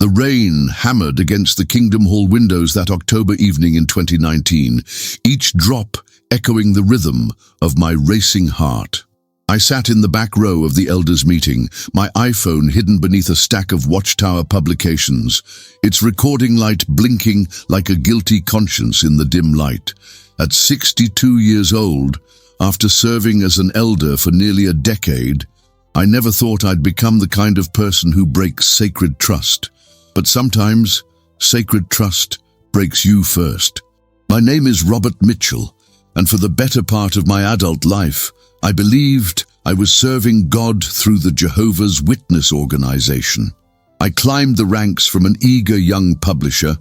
The rain hammered against the Kingdom Hall windows that October evening in 2019, each drop echoing the rhythm of my racing heart. I sat in the back row of the elders' meeting, my iPhone hidden beneath a stack of Watchtower publications, its recording light blinking like a guilty conscience in the dim light. At 62 years old, after serving as an elder for nearly a decade, I never thought I'd become the kind of person who breaks sacred trust. But sometimes, sacred trust breaks you first. My name is Robert Mitchell, and for the better part of my adult life, I believed I was serving God through the Jehovah's Witness organization. I climbed the ranks from an eager young publisher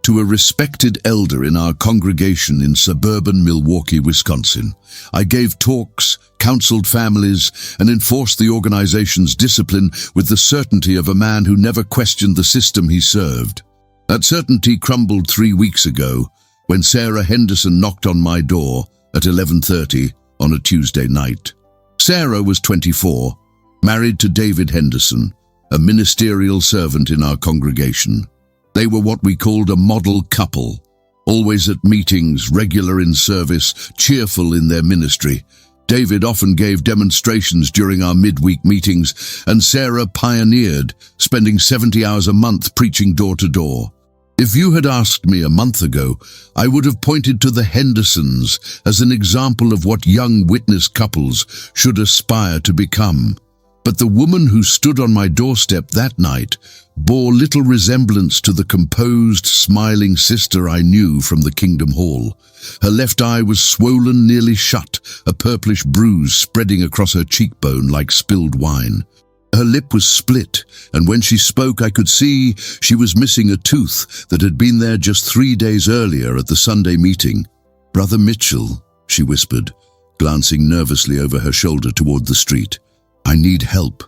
to a respected elder in our congregation in suburban Milwaukee, Wisconsin. I gave talks, counseled families, and enforced the organization's discipline with the certainty of a man who never questioned the system he served. That certainty crumbled 3 weeks ago when Sarah Henderson knocked on my door at 11:30 on a Tuesday night. Sarah was 24, married to David Henderson, a ministerial servant in our congregation. They were what we called a model couple, always at meetings, regular in service, cheerful in their ministry. David often gave demonstrations during our midweek meetings, and Sarah pioneered, spending 70 hours a month preaching door to door. If you had asked me a month ago, I would have pointed to the Hendersons as an example of what young witness couples should aspire to become. But the woman who stood on my doorstep that night bore little resemblance to the composed, smiling sister I knew from the Kingdom Hall. Her left eye was swollen nearly shut, a purplish bruise spreading across her cheekbone like spilled wine. Her lip was split, and when she spoke I could see she was missing a tooth that had been there just 3 days earlier at the Sunday meeting. "Brother Mitchell," she whispered, glancing nervously over her shoulder toward the street. "I need help.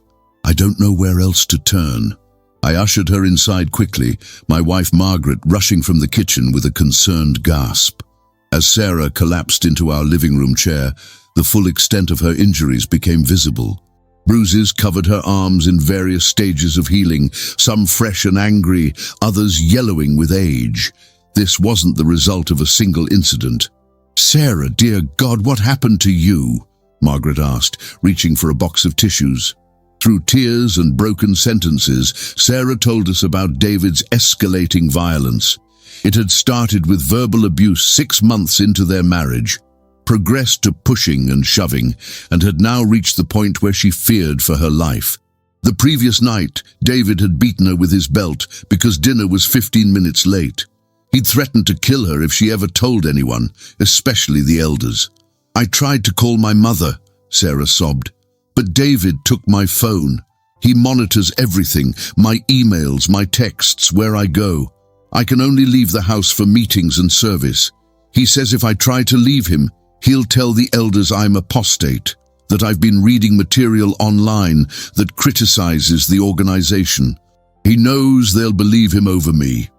I don't know where else to turn." I ushered her inside quickly, my wife Margaret rushing from the kitchen with a concerned gasp. As Sarah collapsed into our living room chair, the full extent of her injuries became visible. Bruises covered her arms in various stages of healing, some fresh and angry, others yellowing with age. This wasn't the result of a single incident. "Sarah, dear God, what happened to you?" Margaret asked, reaching for a box of tissues. Through tears and broken sentences, Sarah told us about David's escalating violence. It had started with verbal abuse 6 months into their marriage, progressed to pushing and shoving, and had now reached the point where she feared for her life. The previous night, David had beaten her with his belt because dinner was 15 minutes late. He'd threatened to kill her if she ever told anyone, especially the elders. "I tried to call my mother," Sarah sobbed, "but David took my phone. He monitors everything, my emails, my texts, where I go. I can only leave the house for meetings and service. He says if I try to leave him, he'll tell the elders I'm apostate, that I've been reading material online that criticizes the organization. He knows they'll believe him over me."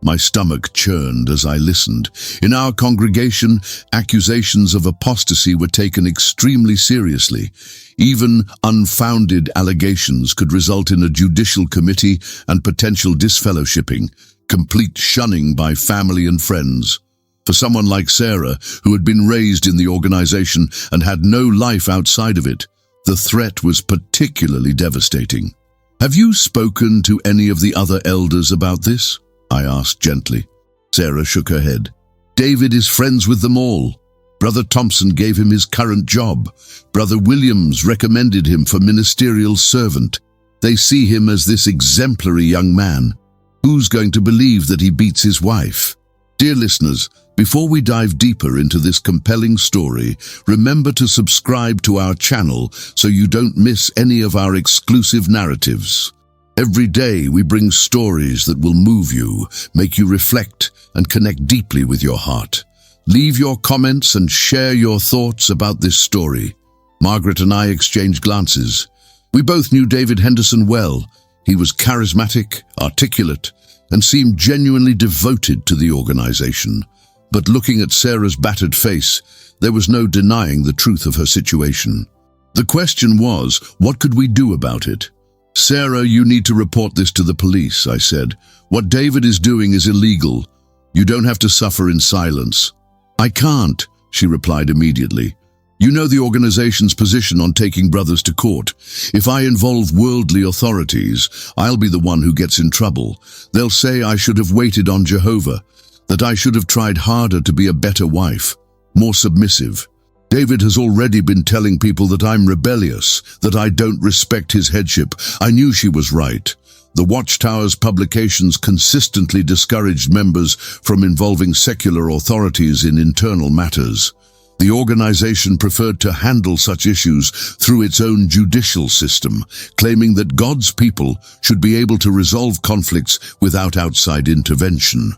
My stomach churned as I listened. In our congregation, accusations of apostasy were taken extremely seriously. Even unfounded allegations could result in a judicial committee and potential disfellowshipping, complete shunning by family and friends. For someone like Sarah, who had been raised in the organization and had no life outside of it, the threat was particularly devastating. "Have you spoken to any of the other elders about this?" I asked gently. Sarah shook her head. "David is friends with them all. Brother Thompson gave him his current job. Brother Williams recommended him for ministerial servant. They see him as this exemplary young man. Who's going to believe that he beats his wife?" Dear listeners, before we dive deeper into this compelling story, remember to subscribe to our channel so you don't miss any of our exclusive narratives. Every day we bring stories that will move you, make you reflect, and connect deeply with your heart. Leave your comments and share your thoughts about this story. Margaret and I exchanged glances. We both knew David Henderson well. He was charismatic, articulate, and seemed genuinely devoted to the organization. But looking at Sarah's battered face, there was no denying the truth of her situation. The question was, what could we do about it? "Sarah, you need to report this to the police," I said. "What David is doing is illegal. You don't have to suffer in silence." "I can't," she replied immediately. "You know the organization's position on taking brothers to court. If I involve worldly authorities, I'll be the one who gets in trouble. They'll say I should have waited on Jehovah, that I should have tried harder to be a better wife, more submissive. David has already been telling people that I'm rebellious, that I don't respect his headship." I knew she was right. The Watchtower's publications consistently discouraged members from involving secular authorities in internal matters. The organization preferred to handle such issues through its own judicial system, claiming that God's people should be able to resolve conflicts without outside intervention.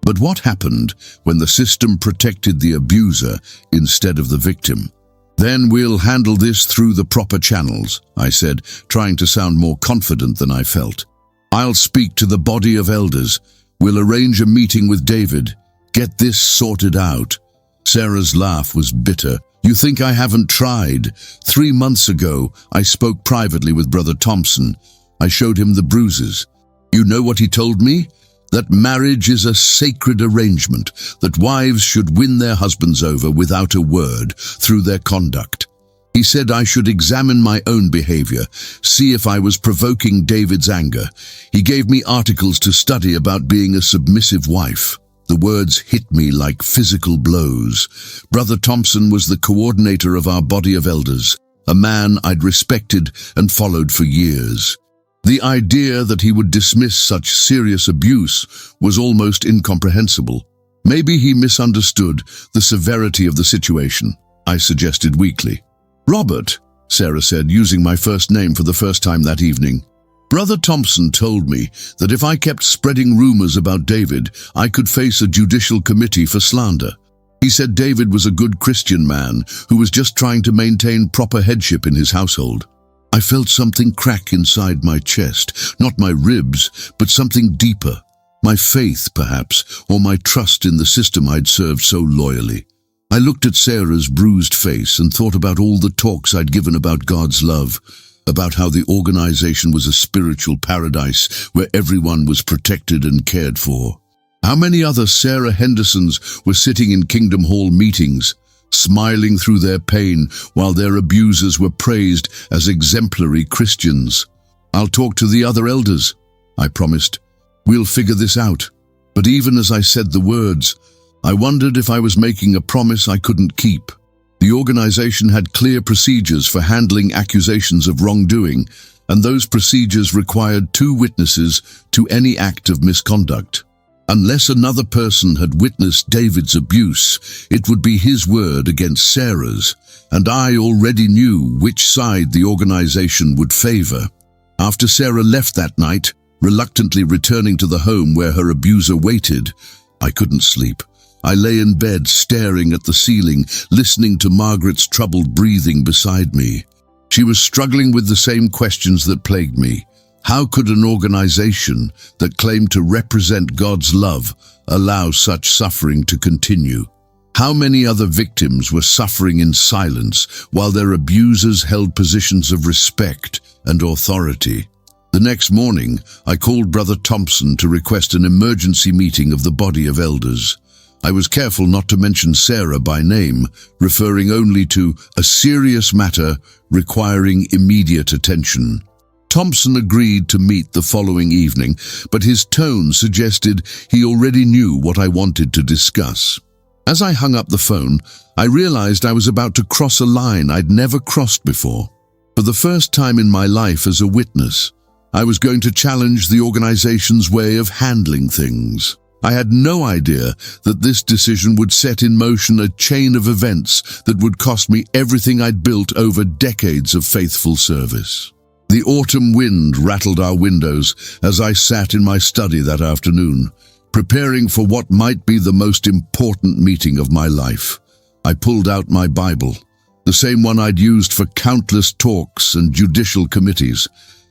But what happened when the system protected the abuser instead of the victim? "Then we'll handle this through the proper channels," I said, trying to sound more confident than I felt. "I'll speak to the body of elders. We'll arrange a meeting with David. Get this sorted out." Sarah's laugh was bitter. "You think I haven't tried? 3 months ago, I spoke privately with Brother Thompson. I showed him the bruises. You know what he told me? That marriage is a sacred arrangement, that wives should win their husbands over without a word, through their conduct. He said I should examine my own behavior, see if I was provoking David's anger. He gave me articles to study about being a submissive wife. The words hit me like physical blows. Brother Thompson was the coordinator of our body of elders, a man I'd respected and followed for years. The idea that he would dismiss such serious abuse was almost incomprehensible. Maybe he misunderstood the severity of the situation, I suggested weakly. "Robert," Sarah said, using my first name for the first time that evening, "Brother Thompson told me that if I kept spreading rumors about David, I could face a judicial committee for slander. He said David was a good Christian man who was just trying to maintain proper headship in his household." I felt something crack inside my chest, not my ribs, but something deeper. My faith, perhaps, or my trust in the system I'd served so loyally. I looked at Sarah's bruised face and thought about all the talks I'd given about God's love, about how the organization was a spiritual paradise where everyone was protected and cared for. How many other Sarah Hendersons were sitting in Kingdom Hall meetings, smiling through their pain while their abusers were praised as exemplary Christians. "I'll talk to the other elders," I promised. "We'll figure this out." But even as I said the words, I wondered if I was making a promise I couldn't keep. The organization had clear procedures for handling accusations of wrongdoing, and those procedures required 2 witnesses to any act of misconduct. Unless another person had witnessed David's abuse, it would be his word against Sarah's, and I already knew which side the organization would favor. After Sarah left that night, reluctantly returning to the home where her abuser waited, I couldn't sleep. I lay in bed staring at the ceiling, listening to Margaret's troubled breathing beside me. She was struggling with the same questions that plagued me. How could an organization that claimed to represent God's love allow such suffering to continue? How many other victims were suffering in silence while their abusers held positions of respect and authority? The next morning, I called Brother Thompson to request an emergency meeting of the body of elders. I was careful not to mention Sarah by name, referring only to a serious matter requiring immediate attention. Thompson agreed to meet the following evening, but his tone suggested he already knew what I wanted to discuss. As I hung up the phone, I realized I was about to cross a line I'd never crossed before. For the first time in my life as a witness, I was going to challenge the organization's way of handling things. I had no idea that this decision would set in motion a chain of events that would cost me everything I'd built over decades of faithful service. The autumn wind rattled our windows as I sat in my study that afternoon, preparing for what might be the most important meeting of my life. I pulled out my Bible, the same one I'd used for countless talks and judicial committees,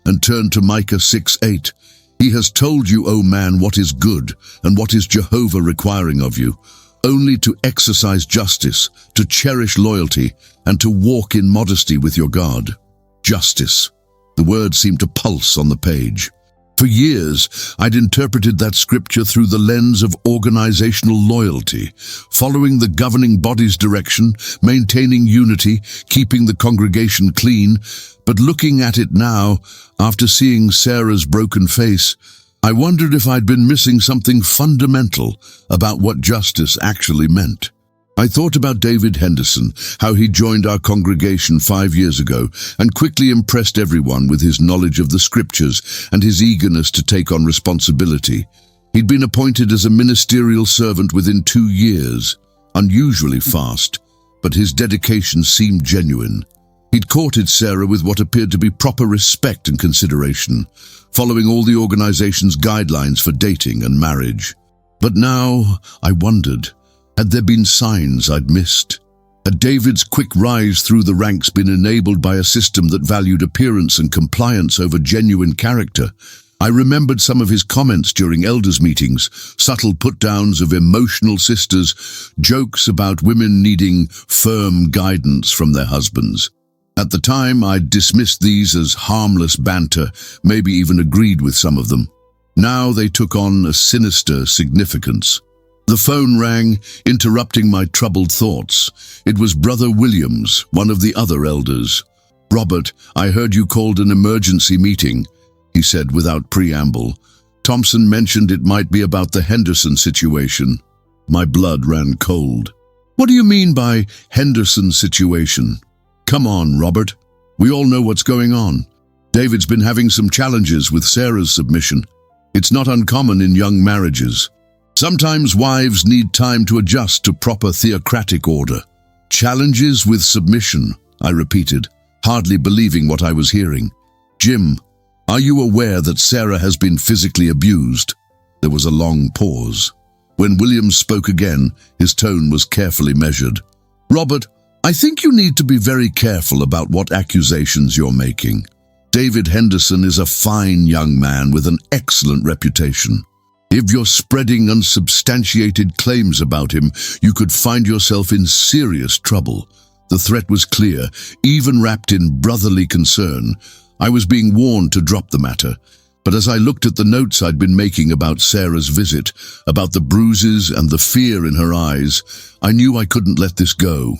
and turned to Micah 6:8. "He has told you, O man, what is good, and what is Jehovah requiring of you, only to exercise justice, to cherish loyalty, and to walk in modesty with your God." Justice. The words seemed to pulse on the page. For years, I'd interpreted that scripture through the lens of organizational loyalty, following the governing body's direction, maintaining unity, keeping the congregation clean. But looking at it now, after seeing Sarah's broken face, I wondered if I'd been missing something fundamental about what justice actually meant. I thought about David Henderson, how he joined our congregation 5 years ago and quickly impressed everyone with his knowledge of the scriptures and his eagerness to take on responsibility. He'd been appointed as a ministerial servant within 2 years, unusually fast, but his dedication seemed genuine. He'd courted Sarah with what appeared to be proper respect and consideration, following all the organization's guidelines for dating and marriage. But now, I wondered, had there been signs I'd missed? Had David's quick rise through the ranks been enabled by a system that valued appearance and compliance over genuine character? I remembered some of his comments during elders' meetings, subtle put-downs of emotional sisters, jokes about women needing firm guidance from their husbands. At the time, I'd dismissed these as harmless banter, maybe even agreed with some of them. Now they took on a sinister significance. The phone rang, interrupting my troubled thoughts. It was Brother Williams, one of the other elders. "Robert, I heard you called an emergency meeting," he said without preamble. "Thompson mentioned it might be about the Henderson situation." My blood ran cold. "What do you mean by Henderson situation?" "Come on, Robert. We all know what's going on. David's been having some challenges with Sarah's submission. It's not uncommon in young marriages. Sometimes wives need time to adjust to proper theocratic order." "Challenges with submission," I repeated, hardly believing what I was hearing. "Jim, are you aware that Sarah has been physically abused?" There was a long pause. When Williams spoke again, his tone was carefully measured. "Robert, I think you need to be very careful about what accusations you're making. David Henderson is a fine young man with an excellent reputation. If you're spreading unsubstantiated claims about him, you could find yourself in serious trouble." The threat was clear, even wrapped in brotherly concern. I was being warned to drop the matter. But as I looked at the notes I'd been making about Sarah's visit, about the bruises and the fear in her eyes, I knew I couldn't let this go.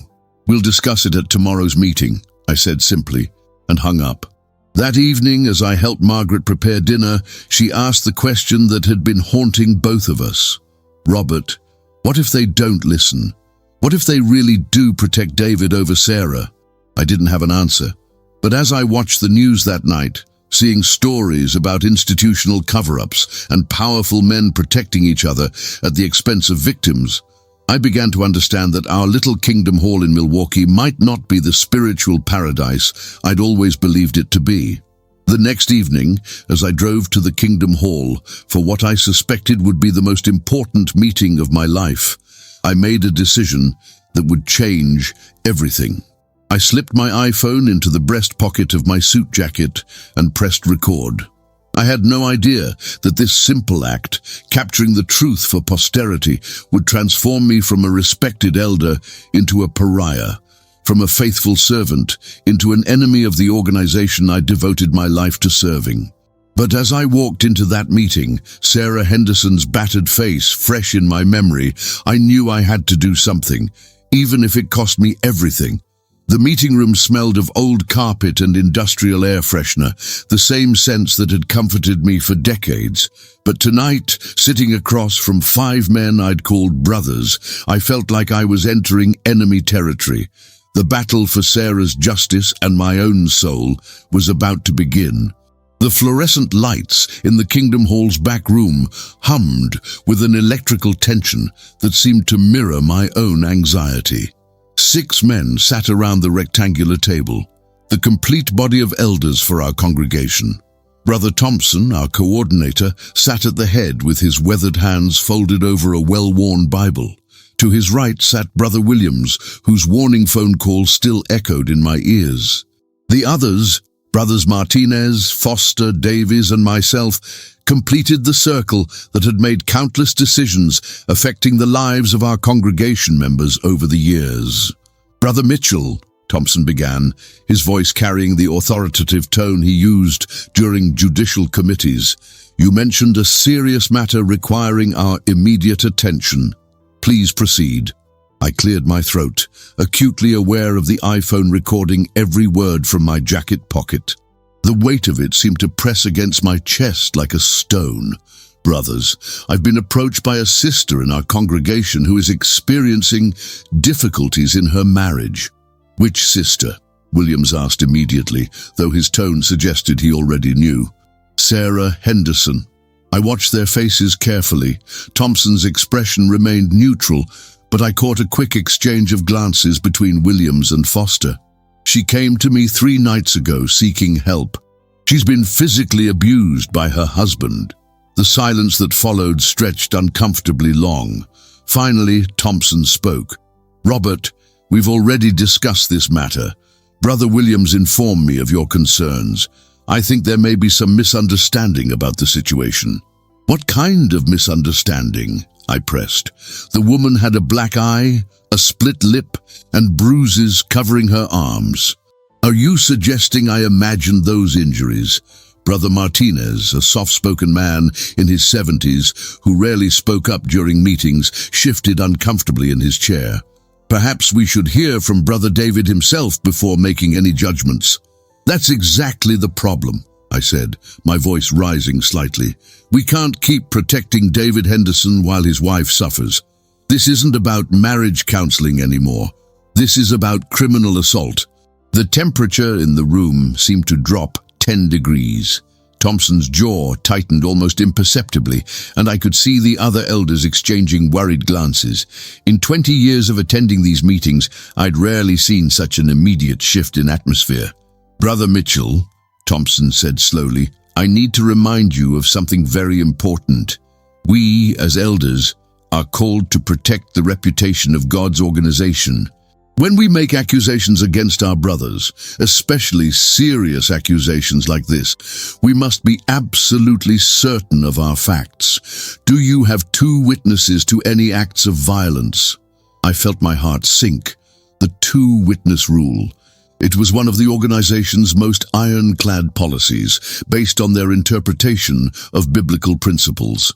"We'll discuss it at tomorrow's meeting," I said simply, and hung up. That evening, as I helped Margaret prepare dinner, she asked the question that had been haunting both of us. "Robert, what if they don't listen? What if they really do protect David over Sarah?" I didn't have an answer. But as I watched the news that night, seeing stories about institutional cover-ups and powerful men protecting each other at the expense of victims, I began to understand that our little Kingdom Hall in Milwaukee might not be the spiritual paradise I'd always believed it to be. The next evening, as I drove to the Kingdom Hall for what I suspected would be the most important meeting of my life, I made a decision that would change everything. I slipped my iPhone into the breast pocket of my suit jacket and pressed record. I had no idea that this simple act, capturing the truth for posterity, would transform me from a respected elder into a pariah, from a faithful servant into an enemy of the organization I devoted my life to serving. But as I walked into that meeting, Sarah Henderson's battered face fresh in my memory, I knew I had to do something, even if it cost me everything. The meeting room smelled of old carpet and industrial air freshener, the same scents that had comforted me for decades. But tonight, sitting across from 5 men I'd called brothers, I felt like I was entering enemy territory. The battle for Sarah's justice and my own soul was about to begin. The fluorescent lights in the Kingdom Hall's back room hummed with an electrical tension that seemed to mirror my own anxiety. 6 men sat around the rectangular table, the complete body of elders for our congregation. Brother Thompson, our coordinator, sat at the head with his weathered hands folded over a well-worn Bible. To his right sat Brother Williams, whose warning phone call still echoed in my ears. The others, Brothers Martinez, Foster, Davies, and myself, completed the circle that had made countless decisions affecting the lives of our congregation members over the years. Brother Mitchell, Thompson began, his voice carrying the authoritative tone he used during judicial committees. "You mentioned a serious matter requiring our immediate attention. Please proceed." I cleared my throat, acutely aware of the iPhone recording every word from my jacket pocket. The weight of it seemed to press against my chest like a stone. "Brothers, I've been approached by a sister in our congregation who is experiencing difficulties in her marriage." "Which sister?" Williams asked immediately, though his tone suggested he already knew. "Sarah Henderson." I watched their faces carefully. Thompson's expression remained neutral, but I caught a quick exchange of glances between Williams and Foster. "She came to me 3 nights ago seeking help. She's been physically abused by her husband." The silence that followed stretched uncomfortably long. Finally, Thompson spoke. "Robert, we've already discussed this matter. Brother Williams informed me of your concerns. I think there may be some misunderstanding about the situation." "What kind of misunderstanding?" I pressed. "The woman had a black eye, a split lip, and bruises covering her arms. Are you suggesting I imagined those injuries?" Brother Martinez, a soft-spoken man in his 70s who rarely spoke up during meetings, shifted uncomfortably in his chair. "Perhaps we should hear from Brother David himself before making any judgments." "That's exactly the problem," I said, my voice rising slightly. "We can't keep protecting David Henderson while his wife suffers. This isn't about marriage counseling anymore. This is about criminal assault." The temperature in the room seemed to drop 10 degrees. Thompson's jaw tightened almost imperceptibly, and I could see the other elders exchanging worried glances. In 20 years of attending these meetings, I'd rarely seen such an immediate shift in atmosphere. "Brother Mitchell," Thompson said slowly, "I need to remind you of something very important. We, as elders, are called to protect the reputation of God's organization. When we make accusations against our brothers, especially serious accusations like this, we must be absolutely certain of our facts. Do you have 2 witnesses to any acts of violence?" I felt my heart sink. The 2-witness rule. It was one of the organization's most ironclad policies, based on their interpretation of biblical principles.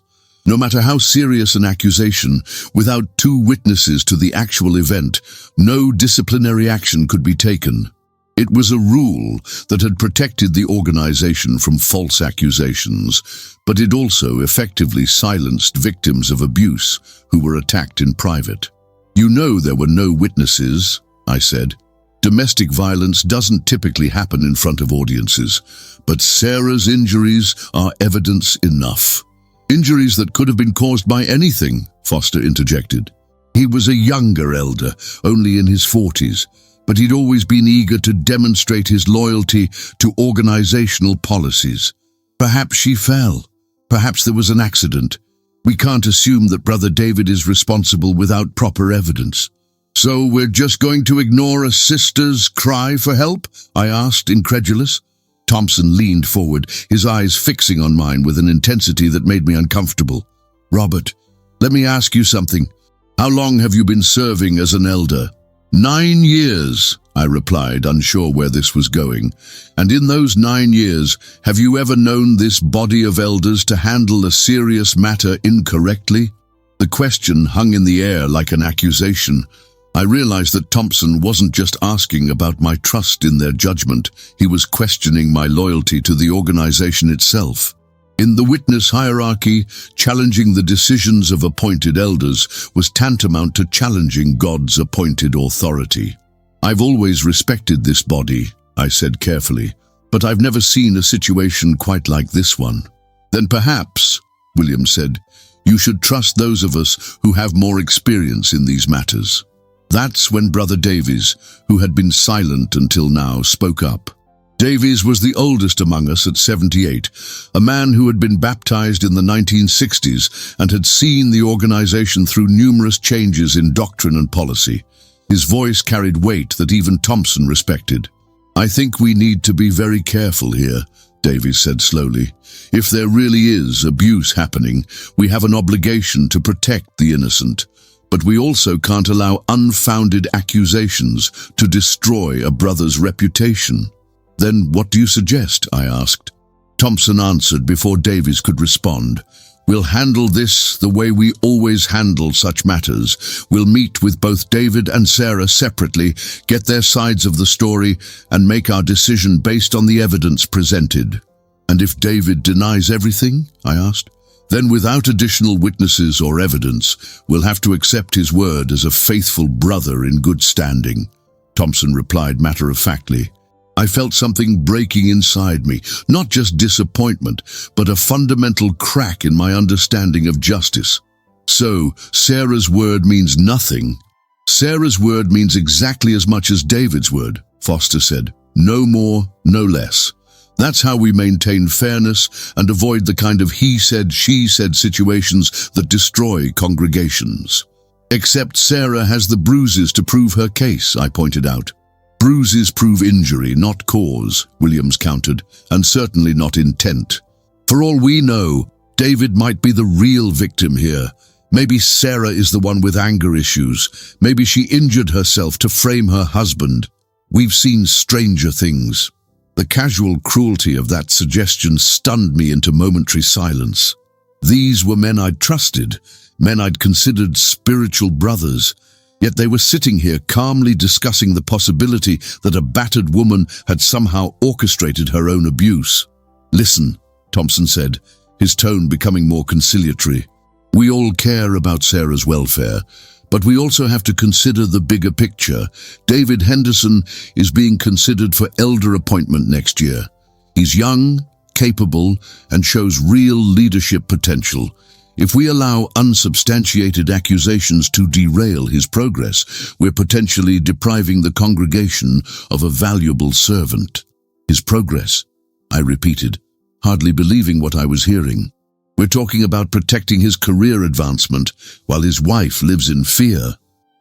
No matter how serious an accusation, without 2 witnesses to the actual event, no disciplinary action could be taken. It was a rule that had protected the organization from false accusations, but it also effectively silenced victims of abuse who were attacked in private. "You know there were no witnesses," I said. "Domestic violence doesn't typically happen in front of audiences, but Sarah's injuries are evidence enough." "Injuries that could have been caused by anything," Foster interjected. He was a younger elder, only in his 40s, but he'd always been eager to demonstrate his loyalty to organizational policies. "Perhaps she fell. Perhaps there was an accident. We can't assume that Brother David is responsible without proper evidence." "So we're just going to ignore a sister's cry for help?" I asked, incredulous. Thompson leaned forward, his eyes fixing on mine with an intensity that made me uncomfortable. "Robert, let me ask you something. How long have you been serving as an elder?" 9 years, I replied, unsure where this was going. "And in those 9 years, have you ever known this body of elders to handle a serious matter incorrectly?" The question hung in the air like an accusation. I realized that Thompson wasn't just asking about my trust in their judgment, he was questioning my loyalty to the organization itself. In the witness hierarchy, challenging the decisions of appointed elders was tantamount to challenging God's appointed authority. "I've always respected this body," I said carefully, "but I've never seen a situation quite like this one." "Then perhaps," William said, "you should trust those of us who have more experience in these matters." That's when Brother Davies, who had been silent until now, spoke up. Davies was the oldest among us at 78, a man who had been baptized in the 1960s and had seen the organization through numerous changes in doctrine and policy. His voice carried weight that even Thompson respected. "I think we need to be very careful here," Davies said slowly. "If there really is abuse happening, we have an obligation to protect the innocent. But we also can't allow unfounded accusations to destroy a brother's reputation. Then what do you suggest? I asked. Thompson answered before Davies could respond. We'll handle this the way we always handle such matters. We'll meet with both David and Sarah separately, get their sides of the story, and make our decision based on the evidence presented. And if David denies everything? I asked. Then without additional witnesses or evidence, we'll have to accept his word as a faithful brother in good standing. Thompson replied matter-of-factly. I felt something breaking inside me, not just disappointment, but a fundamental crack in my understanding of justice. So, Sarah's word means nothing. Sarah's word means exactly as much as David's word, Foster said. No more, no less. That's how we maintain fairness and avoid the kind of he said, she said situations that destroy congregations. Except Sarah has the bruises to prove her case, I pointed out. Bruises prove injury, not cause, Williams countered, and certainly not intent. For all we know, David might be the real victim here. Maybe Sarah is the one with anger issues. Maybe she injured herself to frame her husband. We've seen stranger things. The casual cruelty of that suggestion stunned me into momentary silence. These were men I'd trusted, men I'd considered spiritual brothers, yet they were sitting here calmly discussing the possibility that a battered woman had somehow orchestrated her own abuse. Listen, Thompson said, his tone becoming more conciliatory. We all care about Sarah's welfare, but we also have to consider the bigger picture. David Henderson is being considered for elder appointment next year. He's young, capable, and shows real leadership potential. If we allow unsubstantiated accusations to derail his progress, we're potentially depriving the congregation of a valuable servant. His progress, I repeated, hardly believing what I was hearing. We're talking about protecting his career advancement while his wife lives in fear.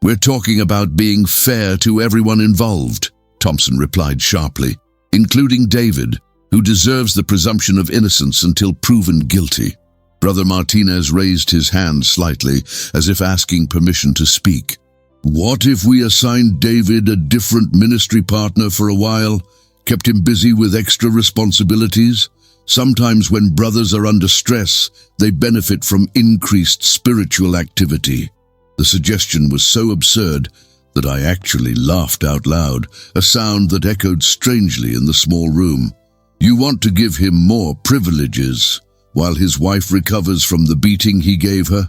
We're talking about being fair to everyone involved, Thompson replied sharply, including David, who deserves the presumption of innocence until proven guilty. Brother Martinez raised his hand slightly, as if asking permission to speak. What if we assigned David a different ministry partner for a while, kept him busy with extra responsibilities? Sometimes when brothers are under stress, they benefit from increased spiritual activity. The suggestion was so absurd that I actually laughed out loud, a sound that echoed strangely in the small room. You want to give him more privileges, while his wife recovers from the beating he gave her?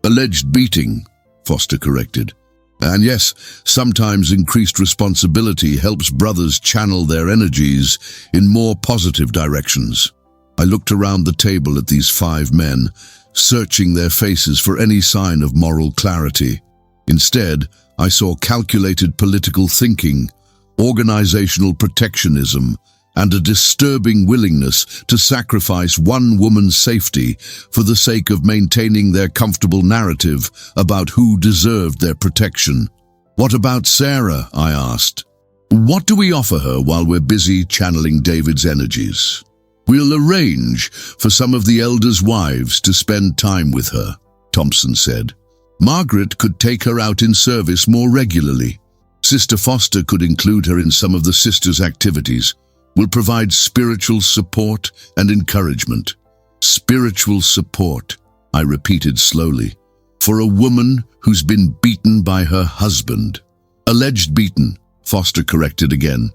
Alleged beating, Foster corrected. And yes, sometimes increased responsibility helps brothers channel their energies in more positive directions. I looked around the table at these 5 men, searching their faces for any sign of moral clarity. Instead, I saw calculated political thinking, organizational protectionism, and a disturbing willingness to sacrifice one woman's safety for the sake of maintaining their comfortable narrative about who deserved their protection. What about Sarah? I asked. What do we offer her while we're busy channeling David's energies? We'll arrange for some of the elders' wives to spend time with her, Thompson said. Margaret could take her out in service more regularly. Sister Foster could include her in some of the sisters' activities. We'll provide spiritual support and encouragement. Spiritual support, I repeated slowly, for a woman who's been beaten by her husband. Alleged beaten, Foster corrected again.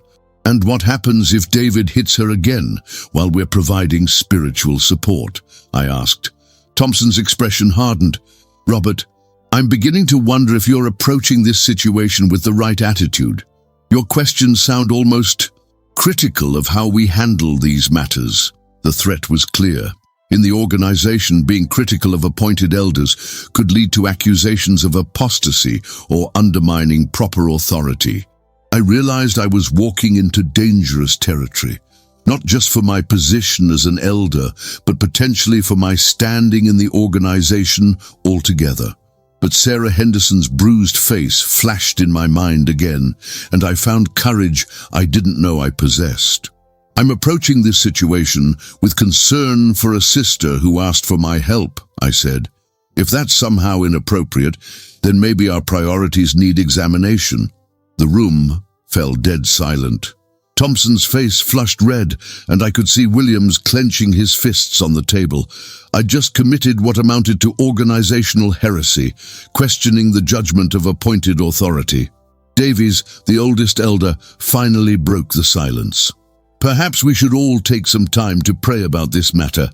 And what happens if David hits her again while we're providing spiritual support? I asked. Thompson's expression hardened. Robert, I'm beginning to wonder if you're approaching this situation with the right attitude. Your questions sound almost critical of how we handle these matters. The threat was clear. In the organization, being critical of appointed elders could lead to accusations of apostasy or undermining proper authority. I realized I was walking into dangerous territory, not just for my position as an elder, but potentially for my standing in the organization altogether. But Sarah Henderson's bruised face flashed in my mind again, and I found courage I didn't know I possessed. I'm approaching this situation with concern for a sister who asked for my help, I said. If that's somehow inappropriate, then maybe our priorities need examination. The room fell dead silent. Thompson's face flushed red, and I could see Williams clenching his fists on the table. I'd just committed what amounted to organizational heresy, questioning the judgment of appointed authority. Davies, the oldest elder, finally broke the silence. Perhaps we should all take some time to pray about this matter.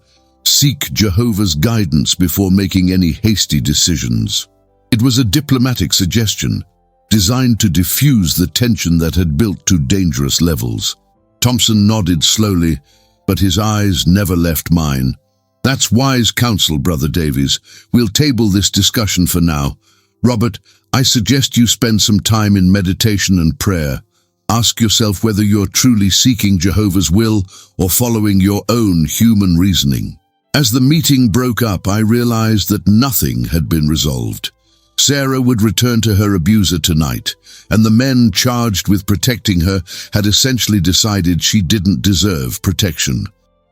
Seek Jehovah's guidance before making any hasty decisions. It was a diplomatic suggestion, designed to diffuse the tension that had built to dangerous levels. Thompson nodded slowly, but his eyes never left mine. That's wise counsel, Brother Davies. We'll table this discussion for now. Robert, I suggest you spend some time in meditation and prayer. Ask yourself whether you're truly seeking Jehovah's will or following your own human reasoning. As the meeting broke up, I realized that nothing had been resolved. Sarah would return to her abuser tonight, and the men charged with protecting her had essentially decided she didn't deserve protection.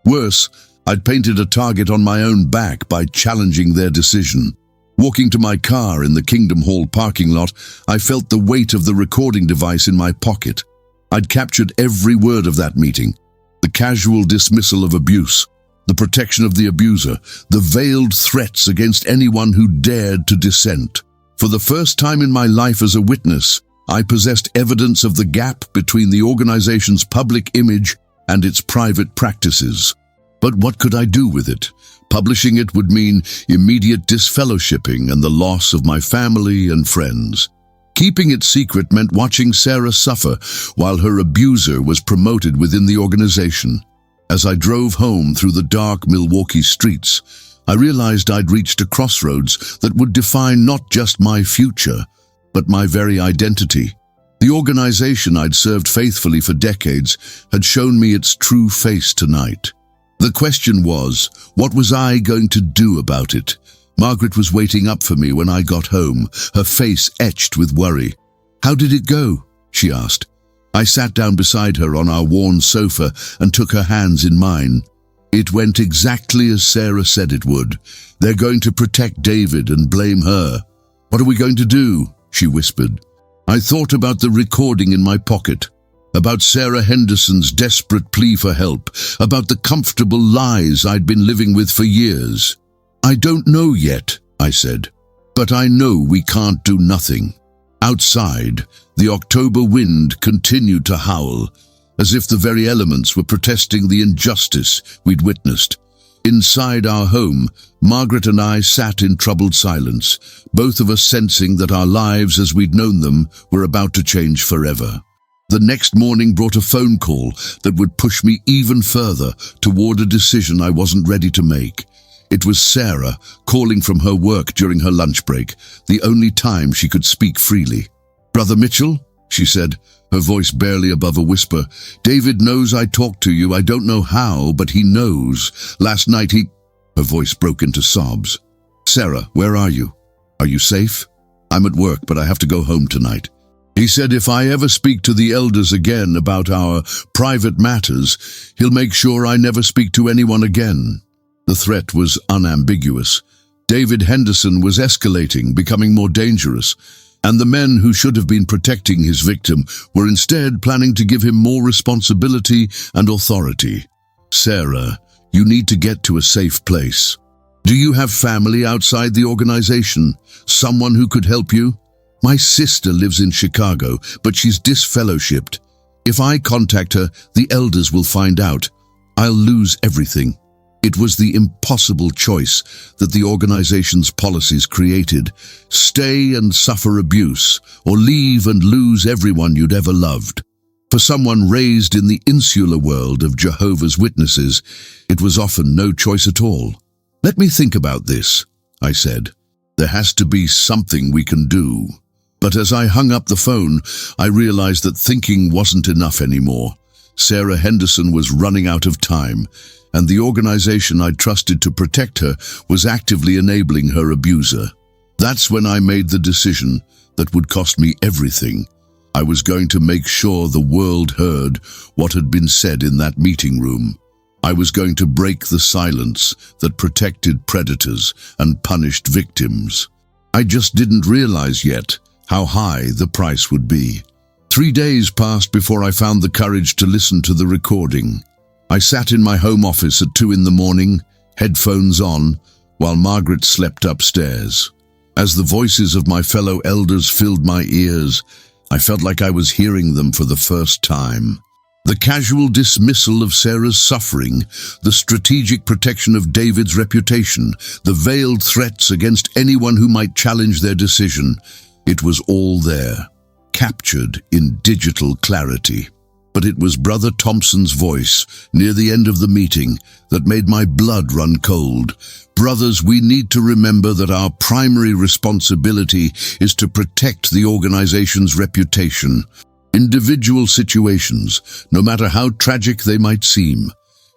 Worse, I'd painted a target on my own back by challenging their decision. Walking to my car in the Kingdom Hall parking lot, I felt the weight of the recording device in my pocket. I'd captured every word of that meeting. The casual dismissal of abuse, the protection of the abuser, the veiled threats against anyone who dared to dissent. For the first time in my life as a witness, I possessed evidence of the gap between the organization's public image and its private practices. But what could I do with it? Publishing it would mean immediate disfellowshipping and the loss of my family and friends. Keeping it secret meant watching Sarah suffer while her abuser was promoted within the organization. As I drove home through the dark Milwaukee streets, I realized I'd reached a crossroads that would define not just my future, but my very identity. The organization I'd served faithfully for decades had shown me its true face tonight. The question was, what was I going to do about it? Margaret was waiting up for me when I got home, her face etched with worry. "How did it go?" she asked. I sat down beside her on our worn sofa and took her hands in mine. "It went exactly as Sarah said it would. They're going to protect David and blame her." "What are we going to do?" she whispered. I thought about the recording in my pocket, about Sarah Henderson's desperate plea for help, about the comfortable lies I'd been living with for years. "I don't know yet," I said, "but I know we can't do nothing." Outside, the October wind continued to howl, as if the very elements were protesting the injustice we'd witnessed. Inside our home, Margaret and I sat in troubled silence, both of us sensing that our lives as we'd known them were about to change forever. The next morning brought a phone call that would push me even further toward a decision I wasn't ready to make. It was Sarah, calling from her work during her lunch break, the only time she could speak freely. "Brother Mitchell," she said, her voice barely above a whisper, "David knows I talked to you. I don't know how, but he knows. Last night he—" Her voice broke into sobs. "Sarah, where are you? Are you safe? I'm at work, but I have to go home tonight. He said if I ever speak to the elders again about our private matters, he'll make sure I never speak to anyone again." The threat was unambiguous. David Henderson was escalating, becoming more dangerous, and the men who should have been protecting his victim were instead planning to give him more responsibility and authority. "Sarah, you need to get to a safe place. Do you have family outside the organization? Someone who could help you? My sister lives in Chicago, but she's disfellowshipped. If I contact her, the elders will find out. I'll lose everything." It was the impossible choice that the organization's policies created. Stay and suffer abuse, or leave and lose everyone you'd ever loved. For someone raised in the insular world of Jehovah's Witnesses, it was often no choice at all. "Let me think about this," I said. "There has to be something we can do." But as I hung up the phone, I realized that thinking wasn't enough anymore. Sarah Henderson was running out of time, and the organization I'd trusted to protect her was actively enabling her abuser. That's when I made the decision that would cost me everything. I was going to make sure the world heard what had been said in that meeting room. I was going to break the silence that protected predators and punished victims. I just didn't realize yet how high the price would be. 3 days passed before I found the courage to listen to the recording. I sat in my home office at 2 in the morning, headphones on, while Margaret slept upstairs. As the voices of my fellow elders filled my ears, I felt like I was hearing them for the first time. The casual dismissal of Sarah's suffering, the strategic protection of David's reputation, the veiled threats against anyone who might challenge their decision, it was all there, captured in digital clarity. But it was Brother Thompson's voice near the end of the meeting that made my blood run cold. Brothers, we need to remember that our primary responsibility is to protect the organization's reputation. Individual situations, no matter how tragic they might seem,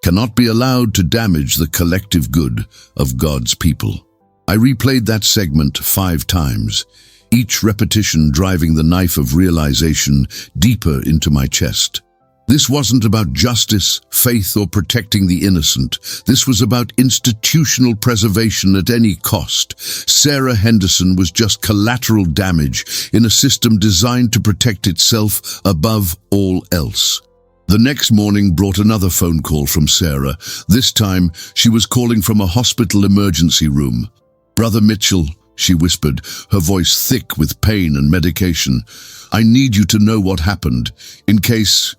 cannot be allowed to damage the collective good of God's people. I replayed that segment 5 times, each repetition driving the knife of realization deeper into my chest. This wasn't about justice, faith, or protecting the innocent. This was about institutional preservation at any cost. Sarah Henderson was just collateral damage in a system designed to protect itself above all else. The next morning brought another phone call from Sarah. This time, she was calling from a hospital emergency room. "Brother Mitchell," she whispered, her voice thick with pain and medication, "I need you to know what happened, in case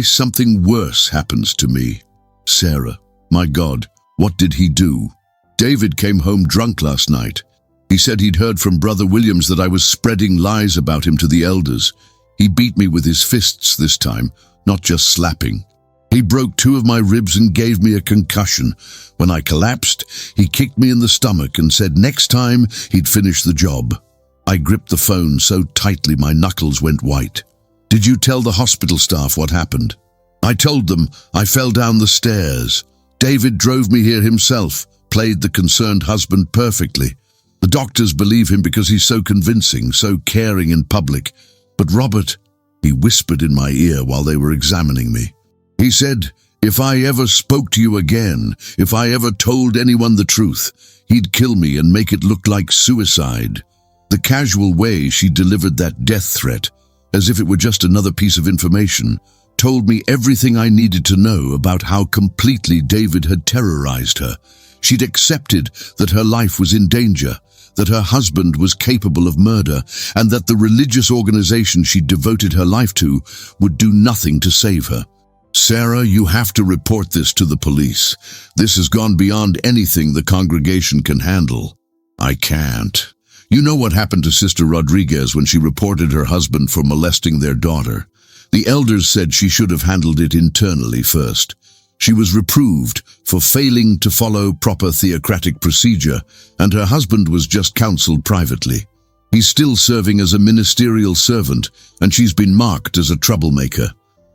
something worse happens to me." "Sarah, my God, what did he do?" "David came home drunk last night. He said he'd heard from Brother Williams that I was spreading lies about him to the elders. He beat me with his fists this time, not just slapping. He broke 2 of my ribs and gave me a concussion. When I collapsed, he kicked me in the stomach and said next time he'd finish the job." I gripped the phone so tightly my knuckles went white. "Did you tell the hospital staff what happened?" "I told them. I fell down the stairs. David drove me here himself, played the concerned husband perfectly. The doctors believe him because he's so convincing, so caring in public. But Robert," he whispered in my ear while they were examining me, he said, "if I ever spoke to you again, if I ever told anyone the truth, he'd kill me and make it look like suicide." The casual way she delivered that death threat, as if it were just another piece of information, told me everything I needed to know about how completely David had terrorized her. She'd accepted that her life was in danger, that her husband was capable of murder, and that the religious organization she'd devoted her life to would do nothing to save her. "Sarah, you have to report this to the police. This has gone beyond anything the congregation can handle." "I can't. You know what happened to Sister Rodriguez when she reported her husband for molesting their daughter. The elders said she should have handled it internally first. She was reproved for failing to follow proper theocratic procedure, and her husband was just counseled privately. He's still serving as a ministerial servant, and she's been marked as a troublemaker."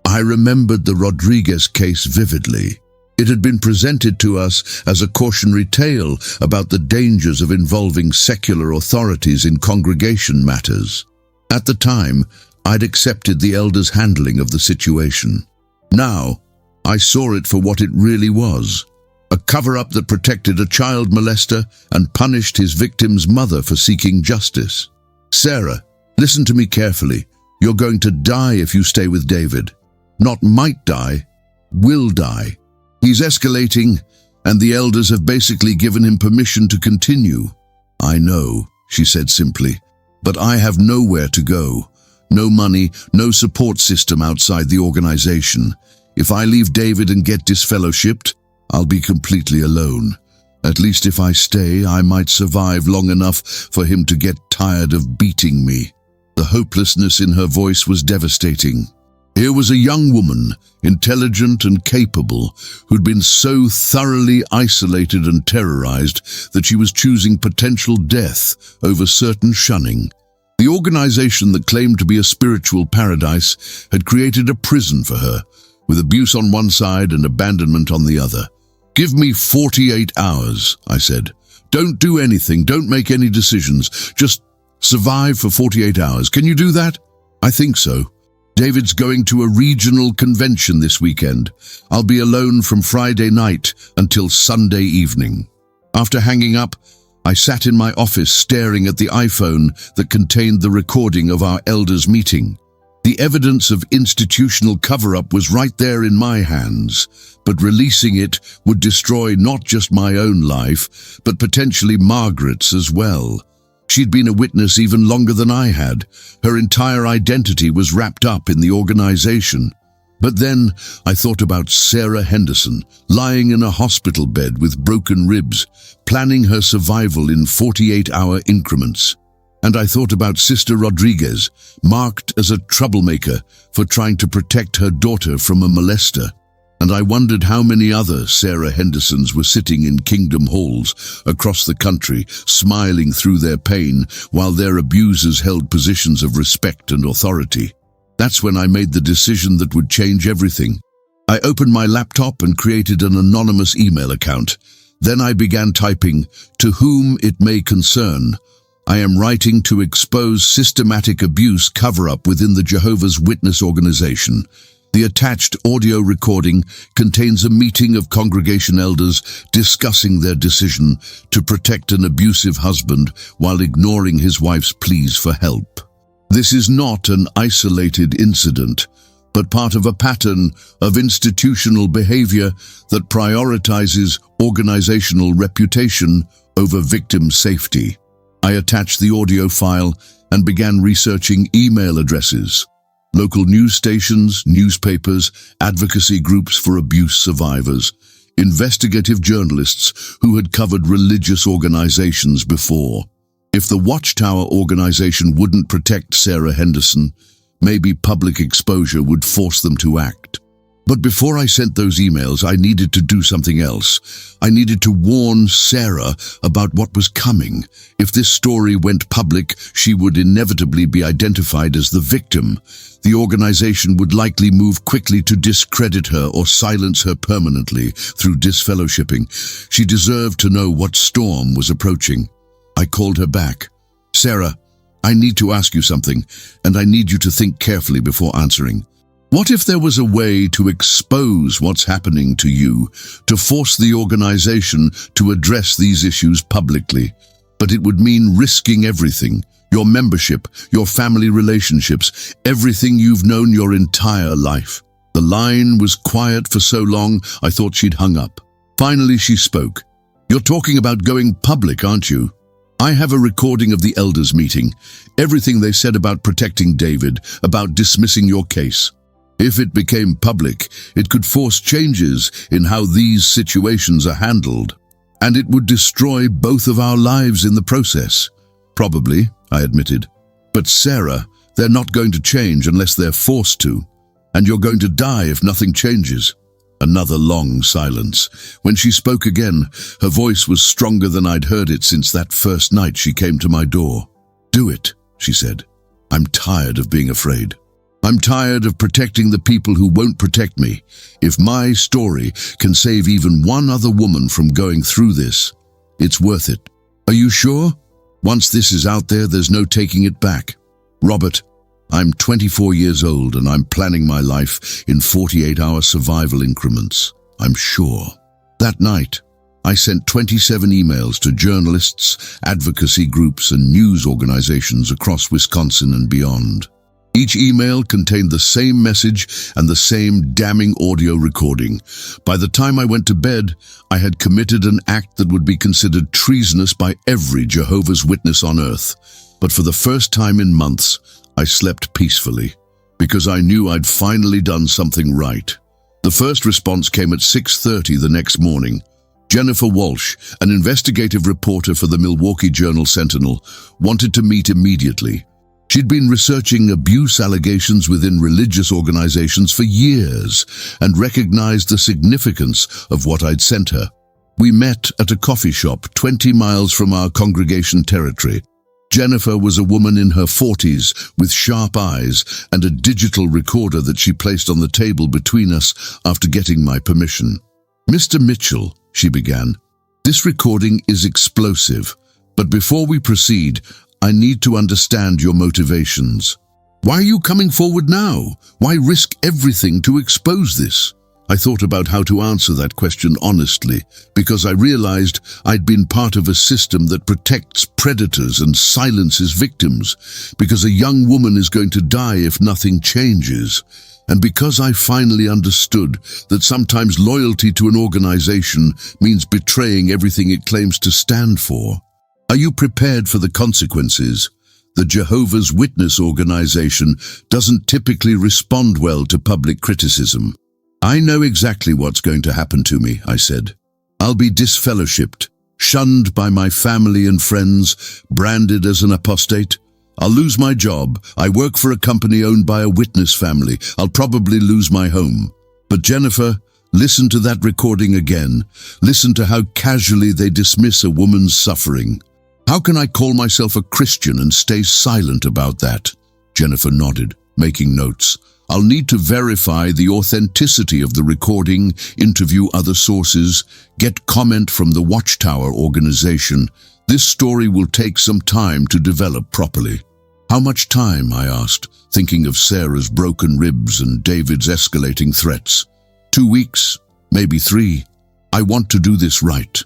I remembered the Rodriguez case vividly. It had been presented to us as a cautionary tale about the dangers of involving secular authorities in congregation matters. At the time, I'd accepted the elders' handling of the situation. Now, I saw it for what it really was: a cover-up that protected a child molester and punished his victim's mother for seeking justice. "Sarah, listen to me carefully. You're going to die if you stay with David. Not might die, will die. He's escalating, and the elders have basically given him permission to continue." "I know," she said simply, "but I have nowhere to go. No money, no support system outside the organization. If I leave David and get disfellowshipped, I'll be completely alone. At least if I stay, I might survive long enough for him to get tired of beating me." The hopelessness in her voice was devastating. Here was a young woman, intelligent and capable, who'd been so thoroughly isolated and terrorized that she was choosing potential death over certain shunning. The organization that claimed to be a spiritual paradise had created a prison for her, with abuse on one side and abandonment on the other. "Give me 48 hours, I said. "Don't do anything, don't make any decisions. Just survive for 48 hours. Can you do that?" "I think so." David's going to a regional convention this weekend. I'll be alone from Friday night until Sunday evening. After hanging up, I sat in my office staring at the iPhone that contained the recording of our elders' meeting. The evidence of institutional cover-up was right there in my hands, but releasing it would destroy not just my own life, but potentially Margaret's as well. She'd been a witness even longer than I had. Her entire identity was wrapped up in the organization. But then I thought about Sarah Henderson, lying in a hospital bed with broken ribs, planning her survival in 48-hour increments. And I thought about Sister Rodriguez, marked as a troublemaker for trying to protect her daughter from a molester. And I wondered how many other Sarah Hendersons were sitting in kingdom halls across the country, smiling through their pain while their abusers held positions of respect and authority. That's when I made the decision that would change everything. I opened my laptop and created an anonymous email account. Then I began typing, "To whom it may concern. I am writing to expose systematic abuse cover-up within the Jehovah's Witness organization. The attached audio recording contains a meeting of congregation elders discussing their decision to protect an abusive husband while ignoring his wife's pleas for help. This is not an isolated incident, but part of a pattern of institutional behavior that prioritizes organizational reputation over victim safety." I attached the audio file and began researching email addresses. Local news stations, newspapers, advocacy groups for abuse survivors, investigative journalists who had covered religious organizations before. If the Watchtower organization wouldn't protect Sarah Henderson, maybe public exposure would force them to act. But before I sent those emails, I needed to do something else. I needed to warn Sarah about what was coming. If this story went public, she would inevitably be identified as the victim. The organization would likely move quickly to discredit her or silence her permanently through disfellowshipping. She deserved to know what storm was approaching. I called her back. "Sarah, I need to ask you something, and I need you to think carefully before answering. What if there was a way to expose what's happening to you, to force the organization to address these issues publicly? But it would mean risking everything, your membership, your family relationships, everything you've known your entire life." The line was quiet for so long, I thought she'd hung up. Finally, she spoke. "You're talking about going public, aren't you? I have a recording of the elders' meeting, everything they said about protecting David, about dismissing your case. If it became public, it could force changes in how these situations are handled, and it would destroy both of our lives in the process." "Probably," I admitted. "But Sarah, they're not going to change unless they're forced to, and you're going to die if nothing changes." Another long silence. When she spoke again, her voice was stronger than I'd heard it since that first night she came to my door. "Do it," she said. "I'm tired of being afraid. I'm tired of protecting the people who won't protect me. If my story can save even one other woman from going through this, it's worth it. Are you sure? Once this is out there, there's no taking it back. Robert, I'm 24 years old and I'm planning my life in 48-hour survival increments. I'm sure." That night, I sent 27 emails to journalists, advocacy groups, and news organizations across Wisconsin and beyond. Each email contained the same message and the same damning audio recording. By the time I went to bed, I had committed an act that would be considered treasonous by every Jehovah's Witness on earth. But for the first time in months, I slept peacefully, because I knew I'd finally done something right. The first response came at 6:30 the next morning. Jennifer Walsh, an investigative reporter for the Milwaukee Journal-Sentinel, wanted to meet immediately. She'd been researching abuse allegations within religious organizations for years and recognized the significance of what I'd sent her. We met at a coffee shop 20 miles from our congregation territory. Jennifer was a woman in her 40s with sharp eyes and a digital recorder that she placed on the table between us after getting my permission. "Mr. Mitchell," she began, "this recording is explosive, but before we proceed, I need to understand your motivations. Why are you coming forward now? Why risk everything to expose this? I thought about how to answer that question honestly, because I realized I'd been part of a system that protects predators and silences victims, because a young woman is going to die if nothing changes, and because I finally understood that sometimes loyalty to an organization means betraying everything it claims to stand for. Are you prepared for the consequences? The Jehovah's Witness organization doesn't typically respond well to public criticism. I know exactly what's going to happen to me, I said. I'll be disfellowshipped, shunned by my family and friends, branded as an apostate. I'll lose my job. I work for a company owned by a witness family. I'll probably lose my home. But Jennifer, listen to that recording again. Listen to how casually they dismiss a woman's suffering. How can I call myself a Christian and stay silent about that? Jennifer nodded, making notes. I'll need to verify the authenticity of the recording, interview other sources, get comment from the Watchtower organization. This story will take some time to develop properly. How much time? I asked, thinking of Sarah's broken ribs and David's escalating threats. 2 weeks, maybe 3. I want to do this right.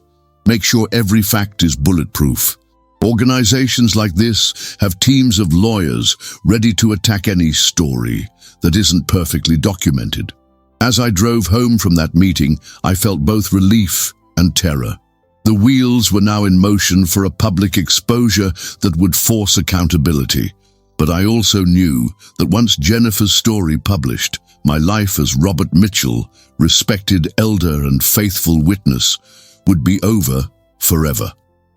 Make sure every fact is bulletproof. Organizations like this have teams of lawyers ready to attack any story that isn't perfectly documented. As I drove home from that meeting, I felt both relief and terror. The wheels were now in motion for a public exposure that would force accountability. But I also knew that once Jennifer's story published, my life as Robert Mitchell, respected elder and faithful witness, would be over forever.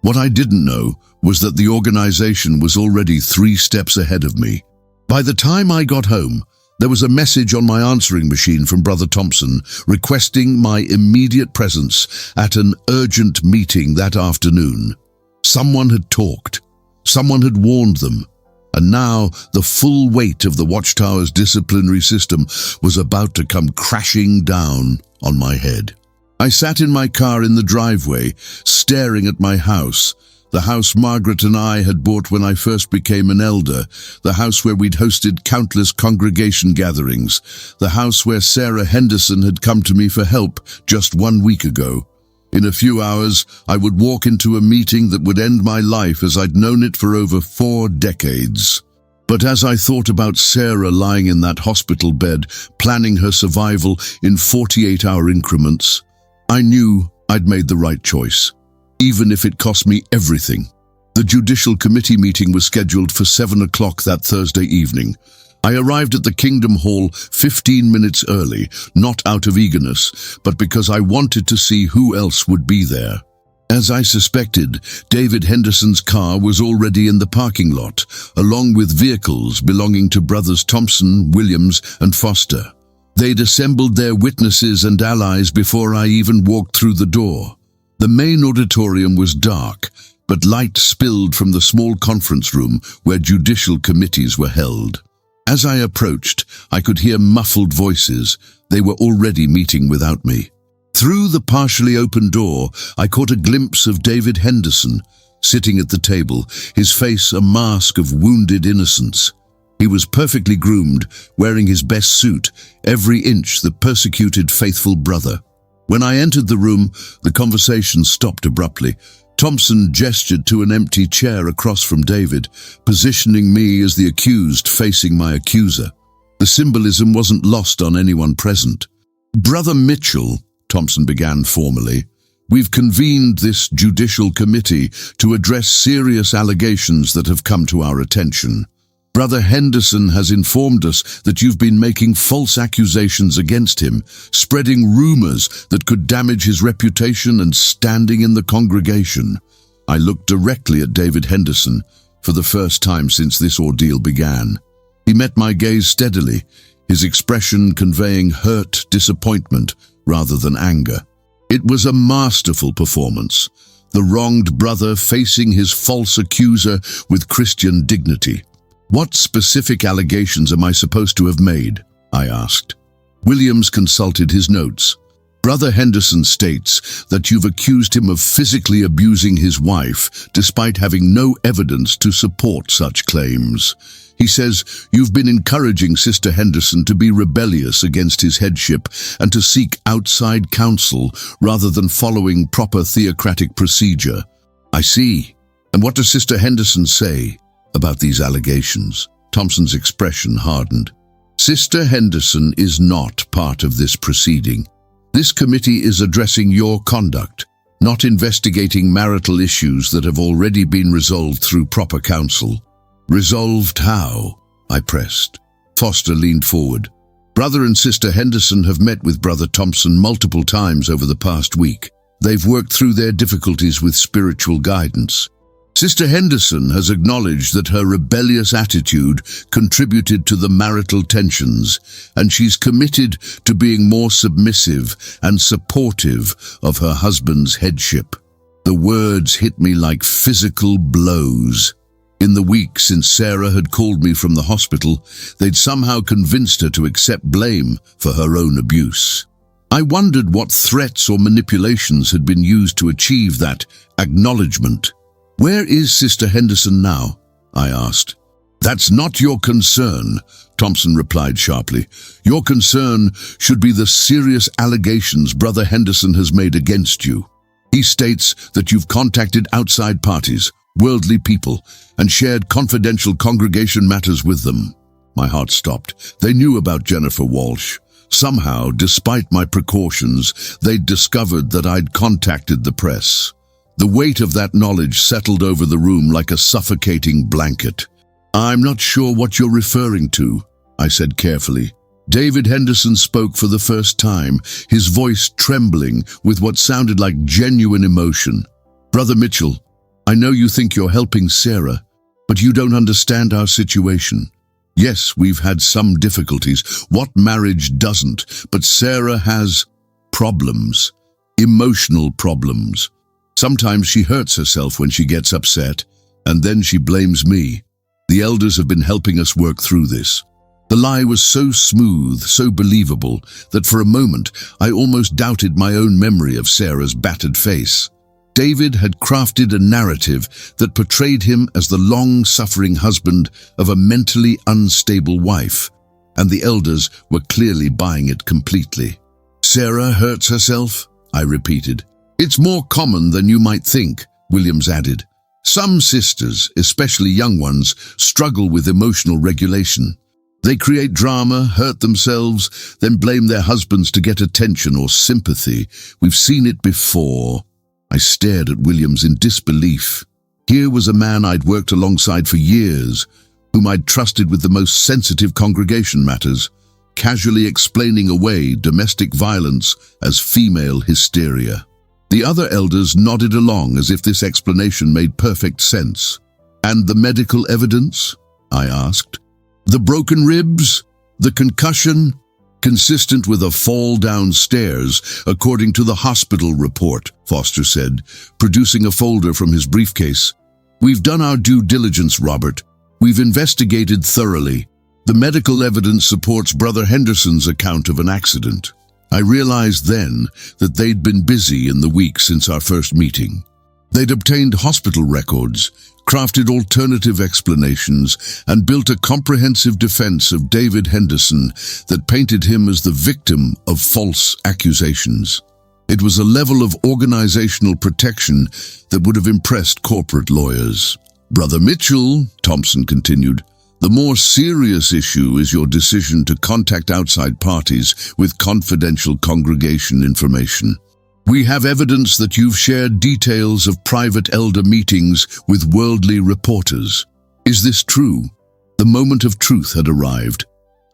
What I didn't know was that the organization was already 3 steps ahead of me. By the time I got home, there was a message on my answering machine from Brother Thompson requesting my immediate presence at an urgent meeting that afternoon. Someone had talked. Someone had warned them. And now the full weight of the Watchtower's disciplinary system was about to come crashing down on my head. I sat in my car in the driveway, staring at my house, the house Margaret and I had bought when I first became an elder, the house where we'd hosted countless congregation gatherings, the house where Sarah Henderson had come to me for help just 1 week ago. In a few hours, I would walk into a meeting that would end my life as I'd known it for over 4 decades. But as I thought about Sarah lying in that hospital bed, planning her survival in 48-hour increments, I knew I'd made the right choice, even if it cost me everything. The Judicial Committee meeting was scheduled for 7 o'clock that Thursday evening. I arrived at the Kingdom Hall 15 minutes early, not out of eagerness, but because I wanted to see who else would be there. As I suspected, David Henderson's car was already in the parking lot, along with vehicles belonging to brothers Thompson, Williams, and Foster. They'd assembled their witnesses and allies before I even walked through the door. The main auditorium was dark, but light spilled from the small conference room where judicial committees were held. As I approached, I could hear muffled voices. They were already meeting without me. Through the partially open door, I caught a glimpse of David Henderson, sitting at the table, his face a mask of wounded innocence. He was perfectly groomed, wearing his best suit, every inch the persecuted faithful brother. When I entered the room, the conversation stopped abruptly. Thompson gestured to an empty chair across from David, positioning me as the accused facing my accuser. The symbolism wasn't lost on anyone present. "Brother Mitchell," Thompson began formally, "we've convened this judicial committee to address serious allegations that have come to our attention. Brother Henderson has informed us that you've been making false accusations against him, spreading rumors that could damage his reputation and standing in the congregation." I looked directly at David Henderson for the first time since this ordeal began. He met my gaze steadily, his expression conveying hurt disappointment rather than anger. It was a masterful performance, the wronged brother facing his false accuser with Christian dignity. "What specific allegations am I supposed to have made?" I asked. Williams consulted his notes. Brother Henderson states that you've accused him of physically abusing his wife, despite having no evidence to support such claims. He says you've been encouraging Sister Henderson to be rebellious against his headship and to seek outside counsel rather than following proper theocratic procedure. I see. And what does Sister Henderson say about these allegations? Thompson's expression hardened. Sister Henderson is not part of this proceeding. This committee is addressing your conduct, not investigating marital issues that have already been resolved through proper counsel. Resolved how? I pressed. Foster leaned forward. Brother and Sister Henderson have met with Brother Thompson multiple times over the past week. They've worked through their difficulties with spiritual guidance. Sister Henderson has acknowledged that her rebellious attitude contributed to the marital tensions, and she's committed to being more submissive and supportive of her husband's headship. The words hit me like physical blows. In the week since Sarah had called me from the hospital, they'd somehow convinced her to accept blame for her own abuse. I wondered what threats or manipulations had been used to achieve that acknowledgement. Where is Sister Henderson now? I asked. That's not your concern, Thompson replied sharply. Your concern should be the serious allegations Brother Henderson has made against you. He states that you've contacted outside parties, worldly people, and shared confidential congregation matters with them. My heart stopped. They knew about Jennifer Walsh. Somehow, despite my precautions, they'd discovered that I'd contacted the press. The weight of that knowledge settled over the room like a suffocating blanket. I'm not sure what you're referring to, I said carefully. David Henderson spoke for the first time, his voice trembling with what sounded like genuine emotion. Brother Mitchell, I know you think you're helping Sarah, but you don't understand our situation. Yes, we've had some difficulties. What marriage doesn't? But Sarah has problems, emotional problems. Sometimes she hurts herself when she gets upset, and then she blames me. The elders have been helping us work through this. The lie was so smooth, so believable, that for a moment I almost doubted my own memory of Sarah's battered face. David had crafted a narrative that portrayed him as the long-suffering husband of a mentally unstable wife, and the elders were clearly buying it completely. Sarah hurts herself? I repeated. It's more common than you might think, Williams added. Some sisters, especially young ones, struggle with emotional regulation. They create drama, hurt themselves, then blame their husbands to get attention or sympathy. We've seen it before. I stared at Williams in disbelief. Here was a man I'd worked alongside for years, whom I'd trusted with the most sensitive congregation matters, casually explaining away domestic violence as female hysteria. The other elders nodded along as if this explanation made perfect sense. And the medical evidence? I asked. The broken ribs? The concussion? Consistent with a fall downstairs, according to the hospital report, Foster said, producing a folder from his briefcase. We've done our due diligence, Robert. We've investigated thoroughly. The medical evidence supports Brother Henderson's account of an accident. I realized then that they'd been busy in the week since our first meeting. They'd obtained hospital records, crafted alternative explanations, and built a comprehensive defense of David Henderson that painted him as the victim of false accusations. It was a level of organizational protection that would have impressed corporate lawyers. Brother Mitchell, Thompson continued, the more serious issue is your decision to contact outside parties with confidential congregation information. We have evidence that you've shared details of private elder meetings with worldly reporters. Is this true? The moment of truth had arrived.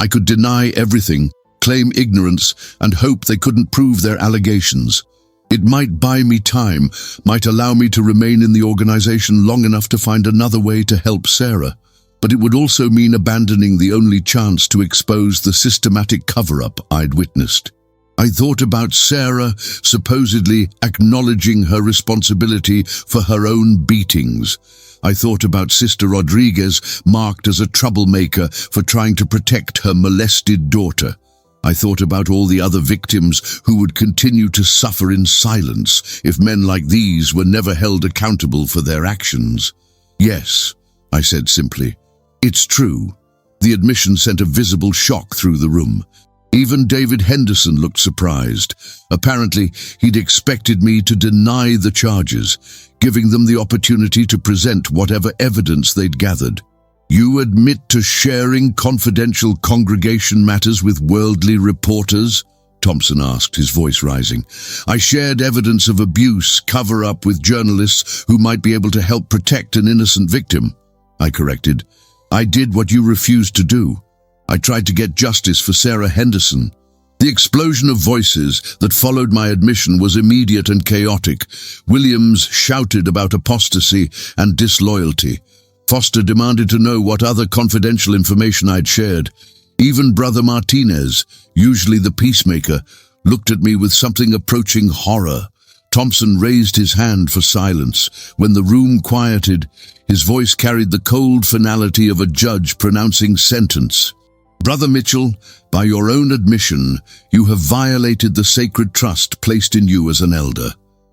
I could deny everything, claim ignorance, and hope they couldn't prove their allegations. It might buy me time, might allow me to remain in the organization long enough to find another way to help Sarah. But it would also mean abandoning the only chance to expose the systematic cover-up I'd witnessed. I thought about Sarah supposedly acknowledging her responsibility for her own beatings. I thought about Sister Rodriguez marked as a troublemaker for trying to protect her molested daughter. I thought about all the other victims who would continue to suffer in silence if men like these were never held accountable for their actions. Yes, I said simply. It's true. The admission sent a visible shock through the room. Even David Henderson looked surprised. Apparently, he'd expected me to deny the charges, giving them the opportunity to present whatever evidence they'd gathered. You admit to sharing confidential congregation matters with worldly reporters? Thompson asked, his voice rising. I shared evidence of abuse, cover-up with journalists who might be able to help protect an innocent victim. I corrected. I did what you refused to do. I tried to get justice for Sarah Henderson. The explosion of voices that followed my admission was immediate and chaotic. Williams shouted about apostasy and disloyalty. Foster demanded to know what other confidential information I'd shared. Even Brother Martinez, usually the peacemaker, looked at me with something approaching horror. Thompson raised his hand for silence. When the room quieted, his voice carried the cold finality of a judge pronouncing sentence. Brother Mitchell, by your own admission, you have violated the sacred trust placed in you as an elder.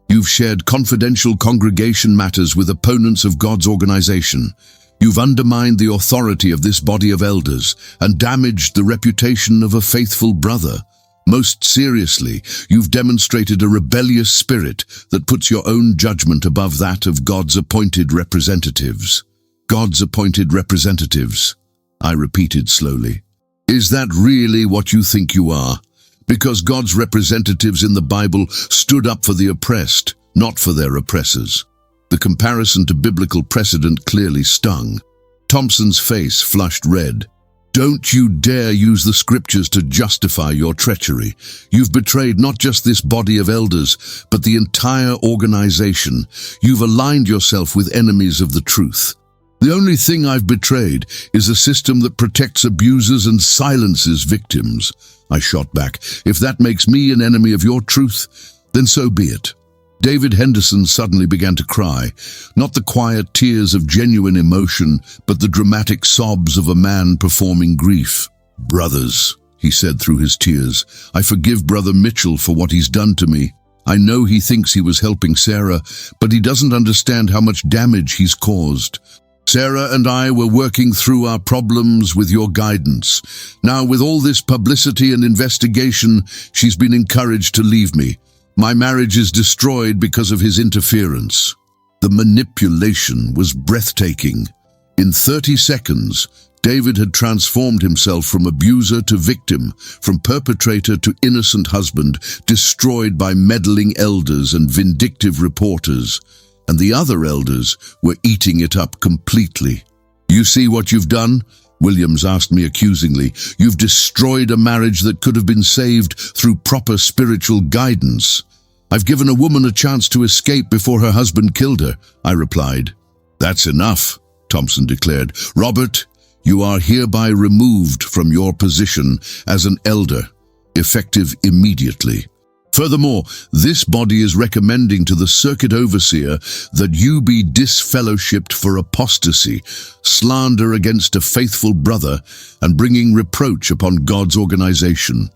You've shared confidential congregation matters with opponents of God's organization. You've undermined the authority of this body of elders and damaged the reputation of a faithful brother. Most seriously, you've demonstrated a rebellious spirit that puts your own judgment above that of God's appointed representatives. God's appointed representatives, I repeated slowly. Is that really what you think you are? Because God's representatives in the Bible stood up for the oppressed, not for their oppressors. The comparison to biblical precedent clearly stung. Thompson's face flushed red. Don't you dare use the scriptures to justify your treachery. You've betrayed not just this body of elders, but the entire organization. You've aligned yourself with enemies of the truth. The only thing I've betrayed is a system that protects abusers and silences victims. I shot back. If that makes me an enemy of your truth, then so be it. David Henderson suddenly began to cry, not the quiet tears of genuine emotion, but the dramatic sobs of a man performing grief. Brothers, he said through his tears, I forgive Brother Mitchell for what he's done to me. I know he thinks he was helping Sarah, but he doesn't understand how much damage he's caused. Sarah and I were working through our problems with your guidance. Now, with all this publicity and investigation, she's been encouraged to leave me. My marriage is destroyed because of his interference. The manipulation was breathtaking. In 30 seconds, David had transformed himself from abuser to victim, from perpetrator to innocent husband, destroyed by meddling elders and vindictive reporters. And the other elders were eating it up completely. You see what you've done? Williams asked me accusingly. You've destroyed a marriage that could have been saved through proper spiritual guidance. I've given a woman a chance to escape before her husband killed her, I replied. That's enough, Thompson declared. Robert, you are hereby removed from your position as an elder, effective immediately. Furthermore, this body is recommending to the circuit overseer that you be disfellowshipped for apostasy, slander against a faithful brother, and bringing reproach upon God's organization.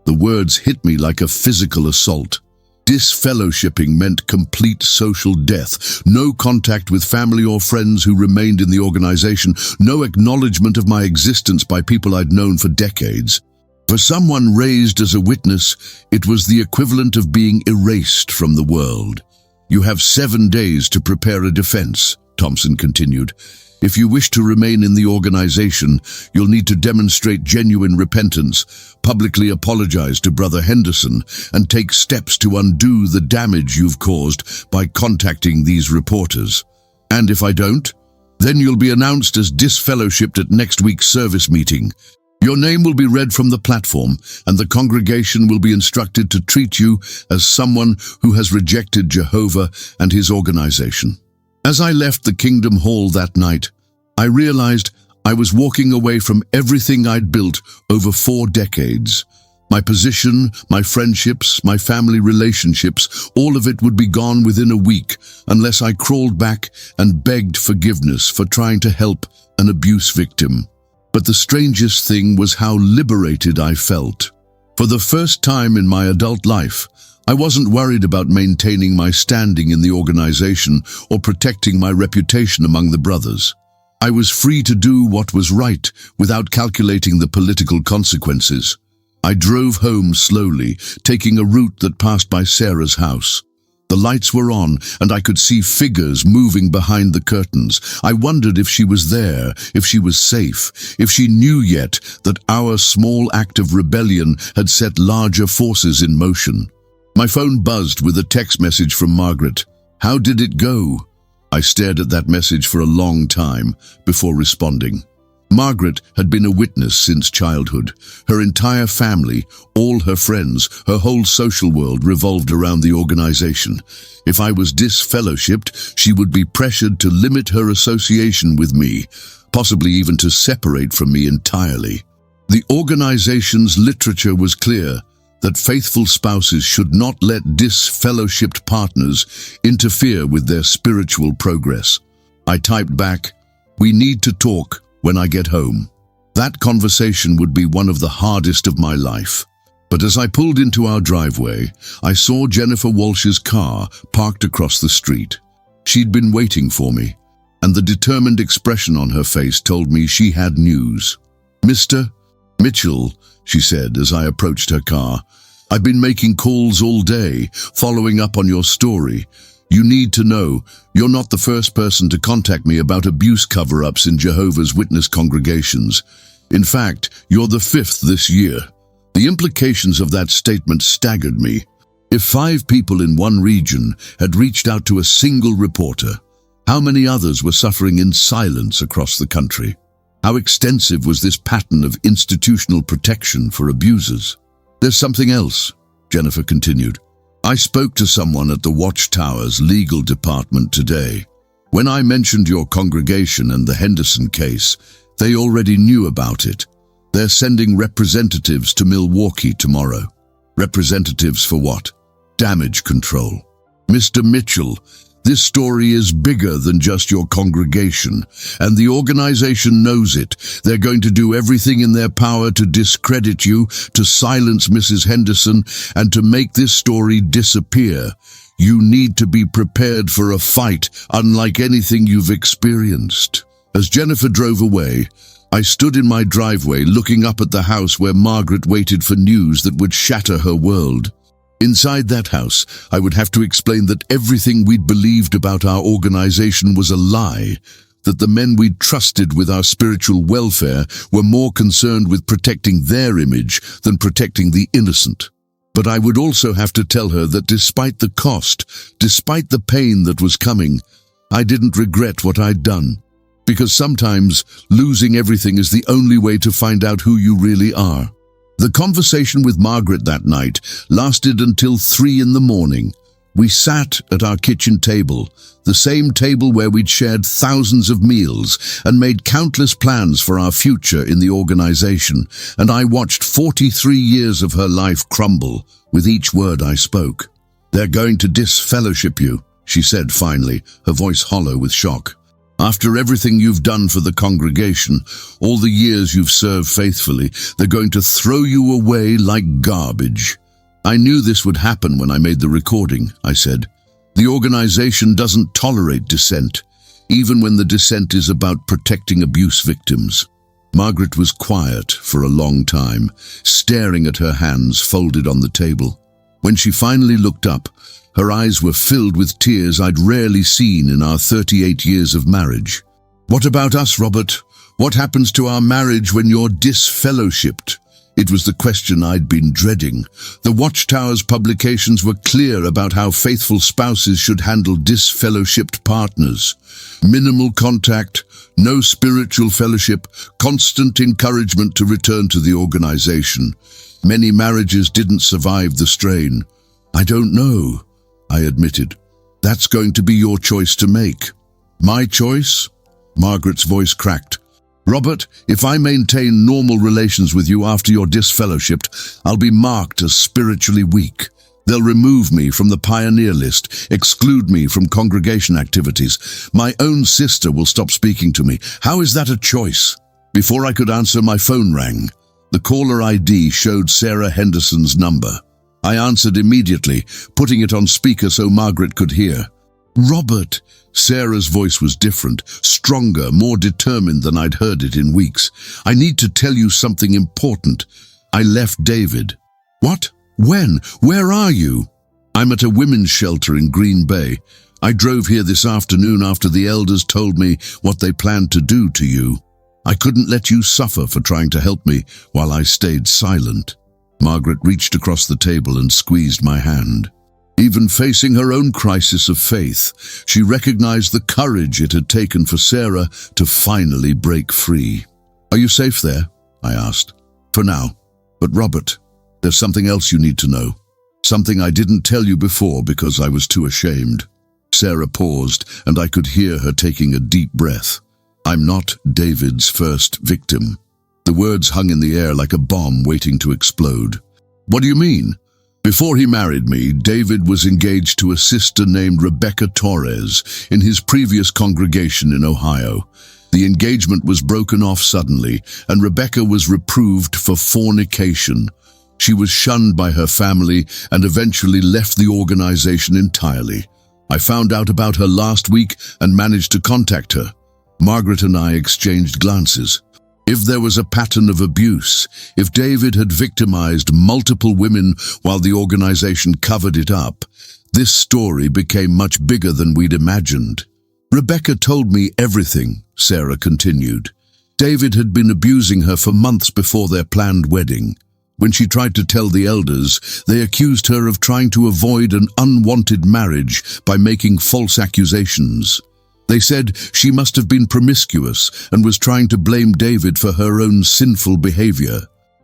The words hit me like a physical assault. Disfellowshipping meant complete social death, no contact with family or friends who remained in the organization, no acknowledgement of my existence by people I'd known for decades. For someone raised as a witness, it was the equivalent of being erased from the world. You have 7 days to prepare a defense, Thompson continued. If you wish to remain in the organization, you'll need to demonstrate genuine repentance, publicly apologize to Brother Henderson, and take steps to undo the damage you've caused by contacting these reporters. And if I don't, then you'll be announced as disfellowshipped at next week's service meeting. Your name will be read from the platform, and the congregation will be instructed to treat you as someone who has rejected Jehovah and his organization. As I left the Kingdom Hall that night, I realized I was walking away from everything I'd built over 4 decades. My position, my friendships, my family relationships, all of it would be gone within a week unless I crawled back and begged forgiveness for trying to help an abuse victim. But the strangest thing was how liberated I felt. For the first time in my adult life, I wasn't worried about maintaining my standing in the organization or protecting my reputation among the brothers. I was free to do what was right without calculating the political consequences. I drove home slowly, taking a route that passed by Sarah's house. The lights were on, and I could see figures moving behind the curtains. I wondered if she was there, if she was safe, if she knew yet that our small act of rebellion had set larger forces in motion. My phone buzzed with a text message from Margaret. How did it go? I stared at that message for a long time before responding. Margaret had been a witness since childhood. Her entire family, all her friends, her whole social world revolved around the organization. If I was disfellowshipped, she would be pressured to limit her association with me, possibly even to separate from me entirely. The organization's literature was clear that faithful spouses should not let disfellowshipped partners interfere with their spiritual progress. I typed back, "We need to talk when I get home." That conversation would be one of the hardest of my life. But as I pulled into our driveway, I saw Jennifer Walsh's car parked across the street. She'd been waiting for me, and the determined expression on her face told me she had news. "Mr. Mitchell," she said as I approached her car, "I've been making calls all day, following up on your story. You need to know, you're not the first person to contact me about abuse cover-ups in Jehovah's Witness congregations. In fact, you're the 5th this year." The implications of that statement staggered me. If 5 people in one region had reached out to a single reporter, how many others were suffering in silence across the country? How extensive was this pattern of institutional protection for abusers? "There's something else," Jennifer continued. "I spoke to someone at the Watchtower's legal department today. When I mentioned your congregation and the Henderson case, they already knew about it. They're sending representatives to Milwaukee tomorrow." "Representatives for what?" "Damage control." "Mr. Mitchell, this story is bigger than just your congregation, and the organization knows it. They're going to do everything in their power to discredit you, to silence Mrs. Henderson, and to make this story disappear. You need to be prepared for a fight unlike anything you've experienced." As Jennifer drove away, I stood in my driveway looking up at the house where Margaret waited for news that would shatter her world. Inside that house, I would have to explain that everything we'd believed about our organization was a lie, that the men we'd trusted with our spiritual welfare were more concerned with protecting their image than protecting the innocent. But I would also have to tell her that despite the cost, despite the pain that was coming, I didn't regret what I'd done. Because sometimes losing everything is the only way to find out who you really are. The conversation with Margaret that night lasted until 3 in the morning. We sat at our kitchen table, the same table where we'd shared thousands of meals and made countless plans for our future in the organization, and I watched 43 years of her life crumble with each word I spoke. "They're going to disfellowship you," she said finally, her voice hollow with shock. "After everything you've done for the congregation, all the years you've served faithfully, they're going to throw you away like garbage." "I knew this would happen when I made the recording," I said. "The organization doesn't tolerate dissent, even when the dissent is about protecting abuse victims." Margaret was quiet for a long time, staring at her hands folded on the table. When she finally looked up, her eyes were filled with tears I'd rarely seen in our 38 years of marriage. "What about us, Robert? What happens to our marriage when you're disfellowshipped?" It was the question I'd been dreading. The Watchtower's publications were clear about how faithful spouses should handle disfellowshipped partners. Minimal contact, no spiritual fellowship, constant encouragement to return to the organization. Many marriages didn't survive the strain. "I don't know," I admitted. "That's going to be your choice to make." "My choice?" Margaret's voice cracked. "Robert, if I maintain normal relations with you after you're disfellowshipped, I'll be marked as spiritually weak. They'll remove me from the pioneer list, exclude me from congregation activities. My own sister will stop speaking to me. How is that a choice?" Before I could answer, my phone rang. The caller ID showed Sarah Henderson's number. I answered immediately, putting it on speaker so Margaret could hear. "Robert." Sarah's voice was different, stronger, more determined than I'd heard it in weeks. "I need to tell you something important. I left David." "What? When? Where are you?" "I'm at a women's shelter in Green Bay. I drove here this afternoon after the elders told me what they planned to do to you. I couldn't let you suffer for trying to help me while I stayed silent." Margaret reached across the table and squeezed my hand. Even facing her own crisis of faith, she recognized the courage it had taken for Sarah to finally break free. "Are you safe there?" I asked. "For now. But Robert, there's something else you need to know. Something I didn't tell you before because I was too ashamed." Sarah paused, and I could hear her taking a deep breath. "I'm not David's first victim." The words hung in the air like a bomb waiting to explode. "What do you mean?" "Before he married me, David was engaged to a sister named Rebecca Torres in his previous congregation in Ohio. The engagement was broken off suddenly, and Rebecca was reproved for fornication. She was shunned by her family and eventually left the organization entirely. I found out about her last week and managed to contact her. Margaret and I exchanged glances. If there was a pattern of abuse, if David had victimized multiple women while the organization covered it up, this story became much bigger than we'd imagined. "Rebecca told me everything," Sarah continued. "David had been abusing her for months before their planned wedding. When she tried to tell the elders, they accused her of trying to avoid an unwanted marriage by making false accusations. They said she must have been promiscuous and was trying to blame David for her own sinful behavior.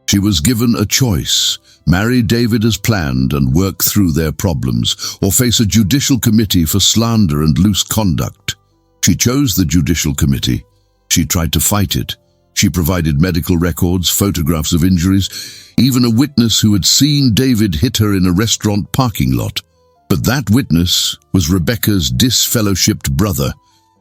She was given a choice: marry David as planned and work through their problems, or face a judicial committee for slander and loose conduct. She chose the judicial committee. She tried to fight it. She provided medical records, photographs of injuries, even a witness who had seen David hit her in a restaurant parking lot. But that witness was Rebecca's disfellowshipped brother,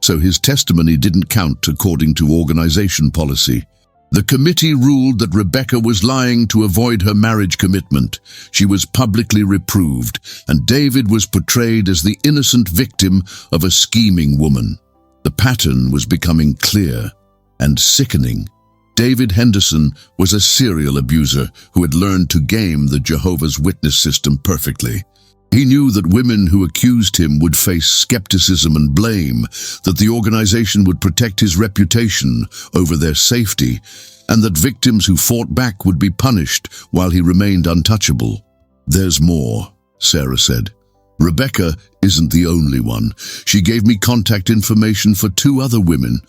so his testimony didn't count according to organization policy. The committee ruled that Rebecca was lying to avoid her marriage commitment. She was publicly reproved, and David was portrayed as the innocent victim of a scheming woman. The pattern was becoming clear and sickening. David Henderson was a serial abuser who had learned to game the Jehovah's Witness system perfectly. He knew that women who accused him would face skepticism and blame, that the organization would protect his reputation over their safety, and that victims who fought back would be punished while he remained untouchable. "There's more," Sarah said. "Rebecca isn't the only one. She gave me contact information for 2 other women,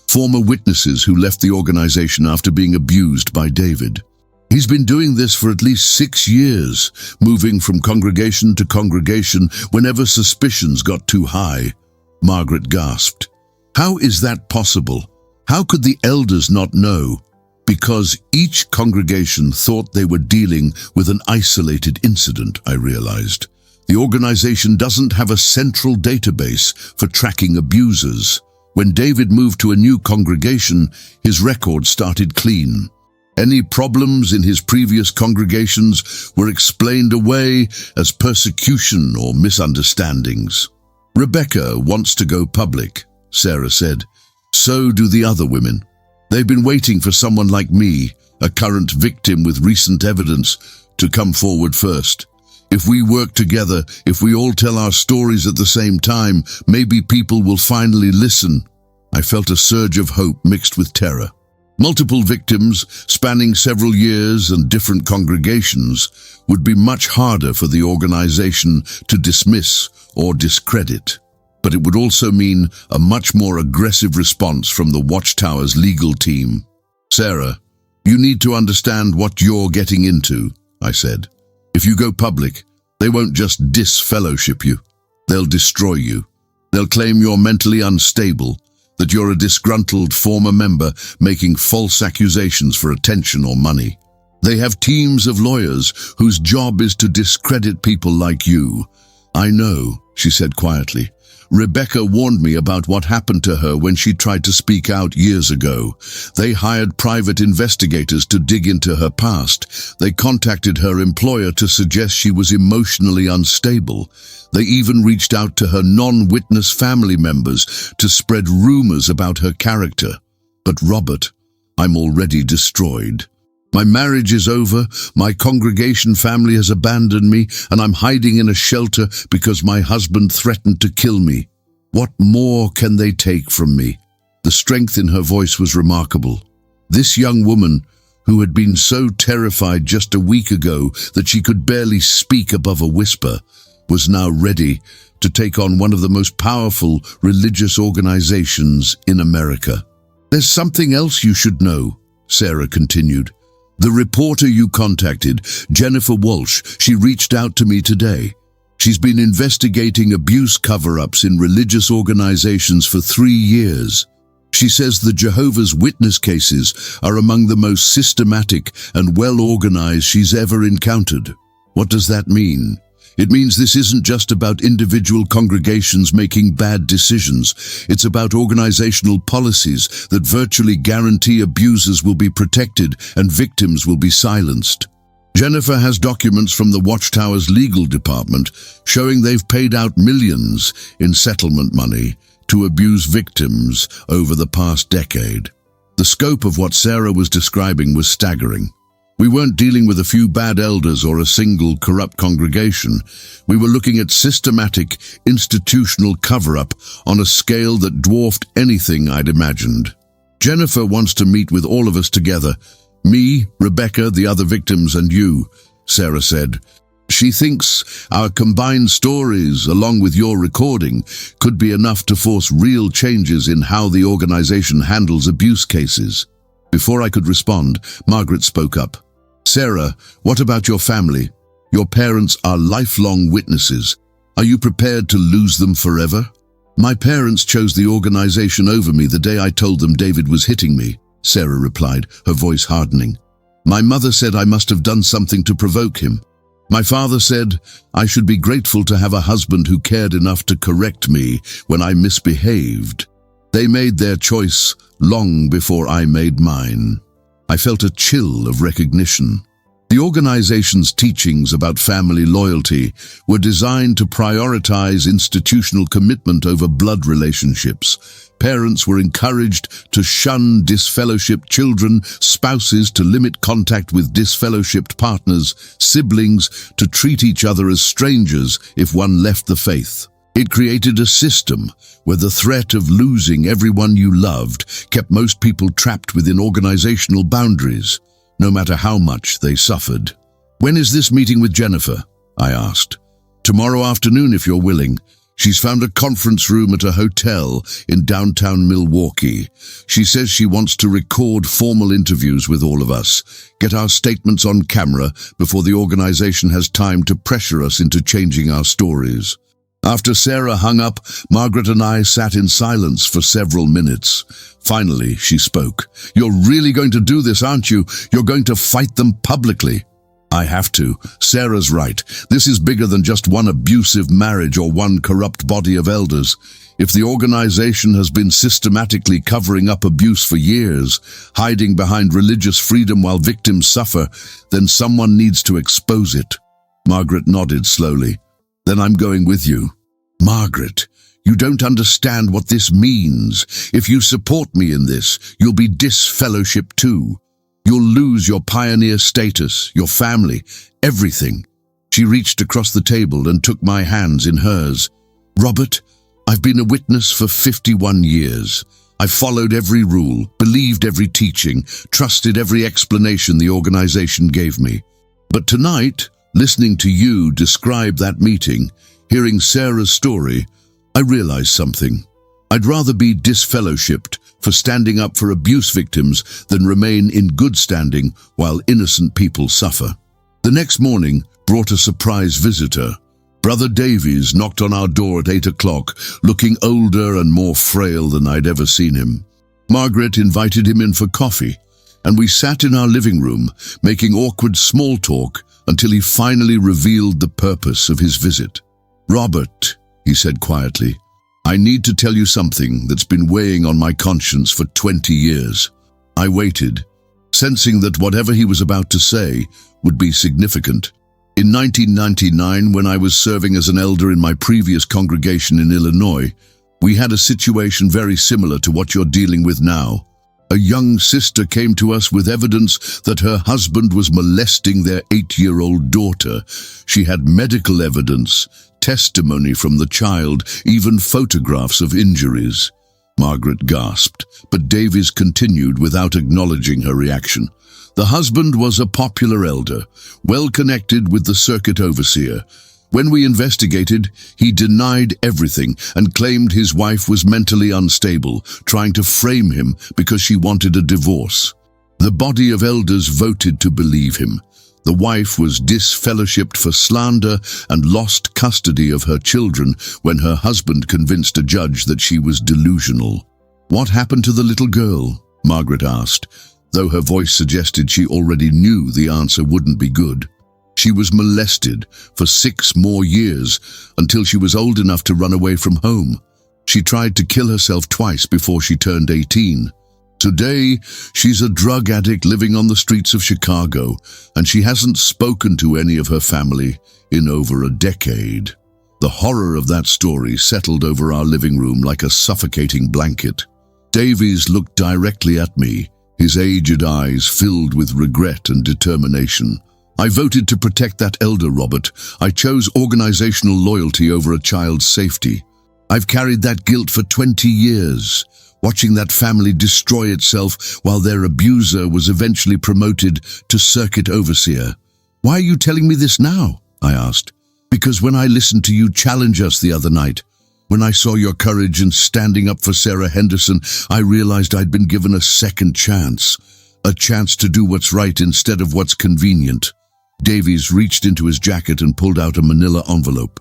former witnesses who left the organization after being abused by David. He's been doing this for at least 6 years, moving from congregation to congregation whenever suspicions got too high." Margaret gasped. "How is that possible? How could the elders not know?" "Because each congregation thought they were dealing with an isolated incident," I realized. "The organization doesn't have a central database for tracking abusers. When David moved to a new congregation, his record started clean. Any problems in his previous congregations were explained away as persecution or misunderstandings." "Rebecca wants to go public," Sarah said. "So do the other women. They've been waiting for someone like me, a current victim with recent evidence, to come forward first. If we work together, if we all tell our stories at the same time, maybe people will finally listen." I felt a surge of hope mixed with terror. Multiple victims, spanning several years and different congregations, would be much harder for the organization to dismiss or discredit. But it would also mean a much more aggressive response from the Watchtower's legal team. "Sarah, you need to understand what you're getting into," I said. "If you go public, they won't just disfellowship you. They'll destroy you. They'll claim you're mentally unstable, that you're a disgruntled former member making false accusations for attention or money. They have teams of lawyers whose job is to discredit people like you." "I know," she said quietly. Rebecca warned me about what happened to her when she tried to speak out years ago. They hired private investigators to dig into her past. They contacted her employer to suggest she was emotionally unstable. They even reached out to her non-witness family members to spread rumors about her character. But Robert, I'm already destroyed. My marriage is over, my congregation family has abandoned me, and I'm hiding in a shelter because my husband threatened to kill me. What more can they take from me? The strength in her voice was remarkable. This young woman, who had been so terrified just a week ago that she could barely speak above a whisper, was now ready to take on one of the most powerful religious organizations in America. There's something else you should know, Sarah continued. The reporter you contacted, Jennifer Walsh, she reached out to me today. She's been investigating abuse cover-ups in religious organizations for 3 years. She says the Jehovah's Witness cases are among the most systematic and well-organized she's ever encountered. What does that mean? It means this isn't just about individual congregations making bad decisions. It's about organizational policies that virtually guarantee abusers will be protected and victims will be silenced. Jennifer has documents from the Watchtower's legal department showing they've paid out millions in settlement money to abuse victims over the past decade. The scope of what Sarah was describing was staggering. We weren't dealing with a few bad elders or a single corrupt congregation. We were looking at systematic, institutional cover-up on a scale that dwarfed anything I'd imagined. Jennifer wants to meet with all of us together. Me, Rebecca, the other victims, and you, Sarah said. She thinks our combined stories, along with your recording, could be enough to force real changes in how the organization handles abuse cases. Before I could respond, Margaret spoke up. Sarah, what about your family? Your parents are lifelong witnesses. Are you prepared to lose them forever? My parents chose the organization over me the day I told them David was hitting me, Sarah replied, her voice hardening. My mother said I must have done something to provoke him. My father said I should be grateful to have a husband who cared enough to correct me when I misbehaved. They made their choice long before I made mine. I felt a chill of recognition. The organization's teachings about family loyalty were designed to prioritize institutional commitment over blood relationships. Parents were encouraged to shun disfellowshipped children, spouses to limit contact with disfellowshipped partners, siblings to treat each other as strangers if one left the faith. It created a system where the threat of losing everyone you loved kept most people trapped within organizational boundaries, no matter how much they suffered. When is this meeting with Jennifer? I asked. Tomorrow afternoon, if you're willing. She's found a conference room at a hotel in downtown Milwaukee. She says she wants to record formal interviews with all of us, get our statements on camera before the organization has time to pressure us into changing our stories. After Sarah hung up, Margaret and I sat in silence for several minutes. Finally, she spoke. You're really going to do this, aren't you? You're going to fight them publicly. I have to. Sarah's right. This is bigger than just one abusive marriage or one corrupt body of elders. If the organization has been systematically covering up abuse for years, hiding behind religious freedom while victims suffer, then someone needs to expose it. Margaret nodded slowly. Then I'm going with you. Margaret, you don't understand what this means. If you support me in this, you'll be disfellowshipped too. You'll lose your pioneer status, your family, everything. She reached across the table and took my hands in hers. Robert, I've been a witness for 51 years. I've followed every rule, believed every teaching, trusted every explanation the organization gave me. But tonight, listening to you describe that meeting, hearing Sarah's story, I realized something. I'd rather be disfellowshipped for standing up for abuse victims than remain in good standing while innocent people suffer. The next morning brought a surprise visitor. Brother Davies knocked on our door at 8 o'clock, looking older and more frail than I'd ever seen him. Margaret invited him in for coffee, and we sat in our living room, making awkward small talk until he finally revealed the purpose of his visit. Robert, he said quietly, I need to tell you something that's been weighing on my conscience for 20 years. I waited, sensing that whatever he was about to say would be significant. In 1999, when I was serving as an elder in my previous congregation in Illinois, we had a situation very similar to what you're dealing with now. A young sister came to us with evidence that her husband was molesting their 8-year-old daughter. She had medical evidence, testimony from the child, even photographs of injuries. Margaret gasped, but Davies continued without acknowledging her reaction. The husband was a popular elder, well connected with the circuit overseer. When we investigated, he denied everything and claimed his wife was mentally unstable, trying to frame him because she wanted a divorce. The body of elders voted to believe him. The wife was disfellowshipped for slander and lost custody of her children when her husband convinced a judge that she was delusional. "What happened to the little girl?" Margaret asked, though her voice suggested she already knew the answer wouldn't be good. She was molested for 6 more years until she was old enough to run away from home. She tried to kill herself twice before she turned 18. Today, she's a drug addict living on the streets of Chicago, and she hasn't spoken to any of her family in over a decade. The horror of that story settled over our living room like a suffocating blanket. Davies looked directly at me, his aged eyes filled with regret and determination. "I voted to protect that elder, Robert. I chose organizational loyalty over a child's safety. I've carried that guilt for 20 years, watching that family destroy itself while their abuser was eventually promoted to circuit overseer." "Why are you telling me this now?" I asked. "Because when I listened to you challenge us the other night, when I saw your courage in standing up for Sarah Henderson, I realized I'd been given a second chance, a chance to do what's right instead of what's convenient." Davies reached into his jacket and pulled out a manila envelope.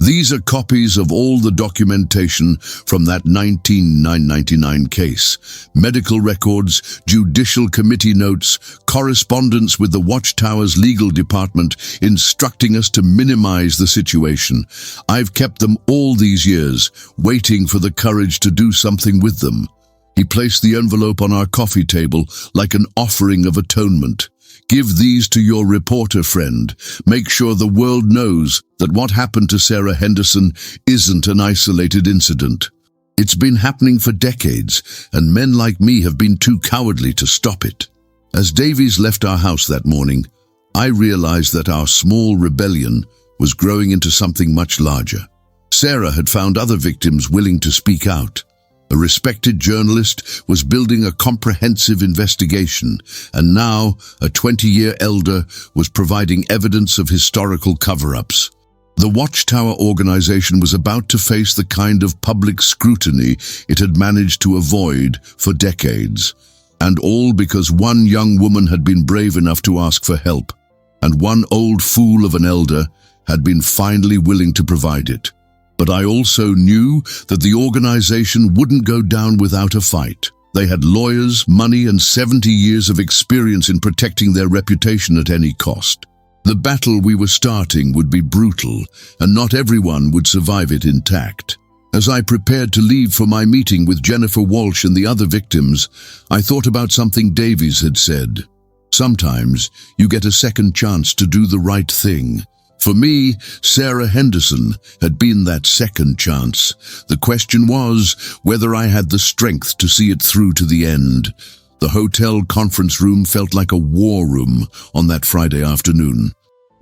"These are copies of all the documentation from that 1999 case. Medical records, judicial committee notes, correspondence with the Watchtower's legal department instructing us to minimize the situation. I've kept them all these years, waiting for the courage to do something with them." He placed the envelope on our coffee table like an offering of atonement. "Give these to your reporter friend. Make sure the world knows that what happened to Sarah Henderson isn't an isolated incident. It's been happening for decades, and men like me have been too cowardly to stop it." As Davies left our house that morning, I realized that our small rebellion was growing into something much larger. Sarah had found other victims willing to speak out. A respected journalist was building a comprehensive investigation, and now a 20-year elder was providing evidence of historical cover-ups. The Watchtower organization was about to face the kind of public scrutiny it had managed to avoid for decades, and all because one young woman had been brave enough to ask for help, and one old fool of an elder had been finally willing to provide it. But I also knew that the organization wouldn't go down without a fight. They had lawyers, money, and 70 years of experience in protecting their reputation at any cost. The battle we were starting would be brutal, and not everyone would survive it intact. As I prepared to leave for my meeting with Jennifer Walsh and the other victims, I thought about something Davies had said. "Sometimes you get a second chance to do the right thing." For me, Sarah Henderson had been that second chance. The question was whether I had the strength to see it through to the end. The hotel conference room felt like a war room on that Friday afternoon.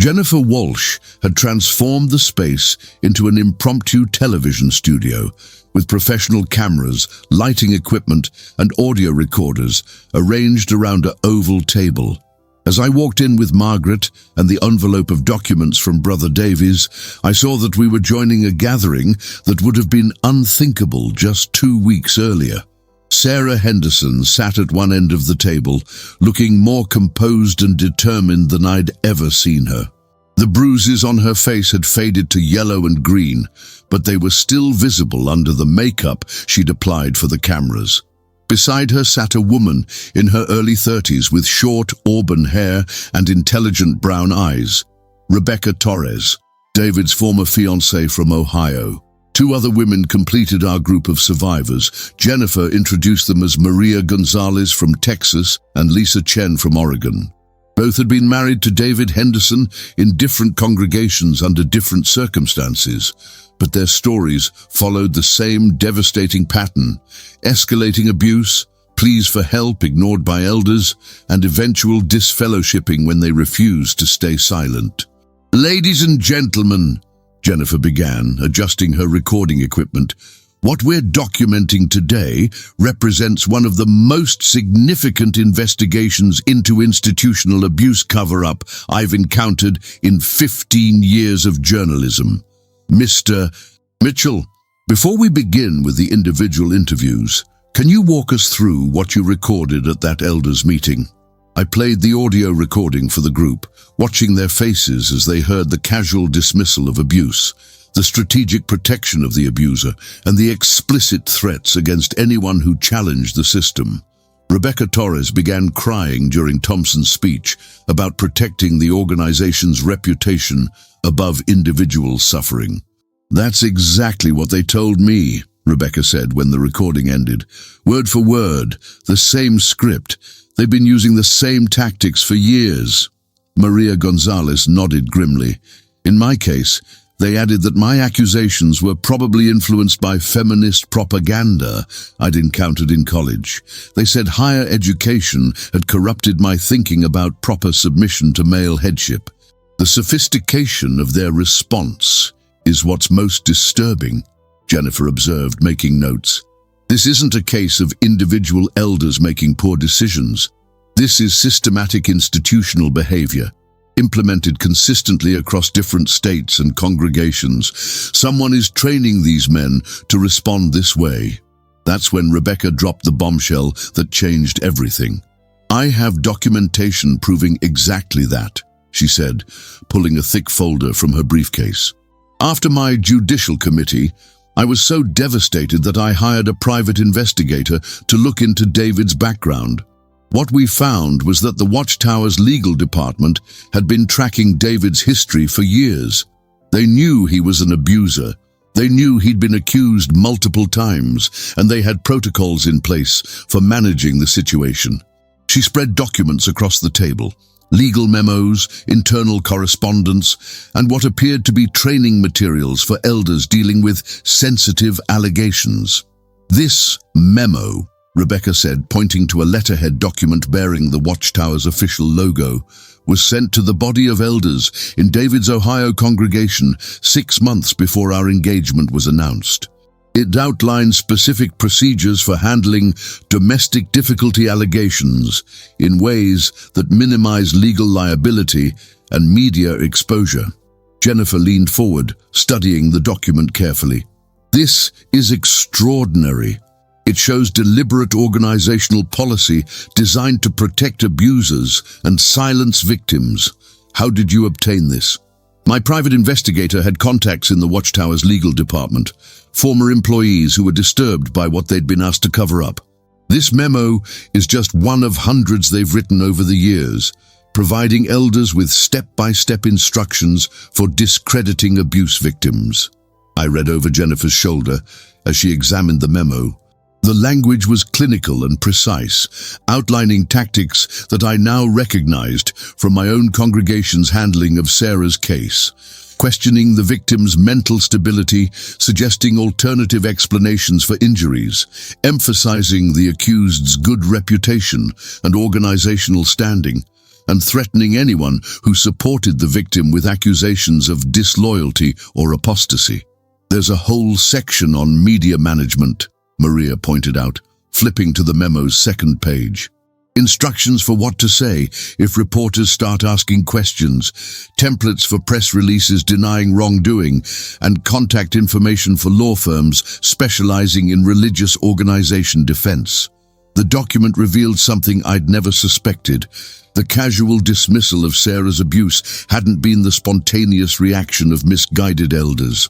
Jennifer Walsh had transformed the space into an impromptu television studio with professional cameras, lighting equipment, and audio recorders arranged around an oval table. As I walked in with Margaret and the envelope of documents from Brother Davies, I saw that we were joining a gathering that would have been unthinkable just 2 weeks earlier. Sarah Henderson sat at one end of the table, looking more composed and determined than I'd ever seen her. The bruises on her face had faded to yellow and green, but they were still visible under the makeup she'd applied for the cameras. Beside her sat a woman in her early 30s with short auburn hair and intelligent brown eyes, Rebecca Torres, David's former fiancée from Ohio. Two other women completed our group of survivors. Jennifer introduced them as Maria Gonzalez from Texas and Lisa Chen from Oregon. Both had been married to David Henderson in different congregations under different circumstances, but their stories followed the same devastating pattern: escalating abuse, pleas for help ignored by elders, and eventual disfellowshipping when they refused to stay silent. "Ladies and gentlemen," Jennifer began, adjusting her recording equipment, "what we're documenting today represents one of the most significant investigations into institutional abuse cover-up I've encountered in 15 years of journalism. Mr. Mitchell, before we begin with the individual interviews, can you walk us through what you recorded at that elders meeting?" I played the audio recording for the group, watching their faces as they heard the casual dismissal of abuse, the strategic protection of the abuser, and the explicit threats against anyone who challenged the system. Rebecca Torres began crying during Thompson's speech about protecting the organization's reputation above individual suffering. "That's exactly what they told me," Rebecca said when the recording ended. "Word for word, the same script. They've been using the same tactics for years." Maria Gonzalez nodded grimly. "In my case, they added that my accusations were probably influenced by feminist propaganda I'd encountered in college. They said higher education had corrupted my thinking about proper submission to male headship. The sophistication of their response is what's most disturbing," Jennifer observed, making notes. "This isn't a case of individual elders making poor decisions. This is systematic institutional behavior, implemented consistently across different states and congregations. Someone is training these men to respond this way." That's when Rebecca dropped the bombshell that changed everything. "I have documentation proving exactly that," she said, pulling a thick folder from her briefcase. "After my judicial committee, I was so devastated that I hired a private investigator to look into David's background. What we found was that the Watchtower's legal department had been tracking David's history for years. They knew he was an abuser. They knew he'd been accused multiple times, and they had protocols in place for managing the situation." She spread documents across the table: legal memos, internal correspondence, and what appeared to be training materials for elders dealing with sensitive allegations. "This memo," Rebecca said, pointing to a letterhead document bearing the Watchtower's official logo, "was sent to the body of elders in David's Ohio congregation 6 months before our engagement was announced. It outlines specific procedures for handling domestic difficulty allegations in ways that minimize legal liability and media exposure." Jennifer leaned forward, studying the document carefully. "This is extraordinary. It shows deliberate organizational policy designed to protect abusers and silence victims. How did you obtain this?" "My private investigator had contacts in the Watchtower's legal department, former employees who were disturbed by what they'd been asked to cover up. This memo is just one of hundreds they've written over the years, providing elders with step-by-step instructions for discrediting abuse victims." I read over Jennifer's shoulder as she examined the memo. The language was clinical and precise, outlining tactics that I now recognized from my own congregation's handling of Sarah's case, questioning the victim's mental stability, suggesting alternative explanations for injuries, emphasizing the accused's good reputation and organizational standing, and threatening anyone who supported the victim with accusations of disloyalty or apostasy. "There's a whole section on media management," Maria pointed out, flipping to the memo's second page. "Instructions for what to say if reporters start asking questions, templates for press releases denying wrongdoing, and contact information for law firms specializing in religious organization defense." The document revealed something I'd never suspected. The casual dismissal of Sarah's abuse hadn't been the spontaneous reaction of misguided elders.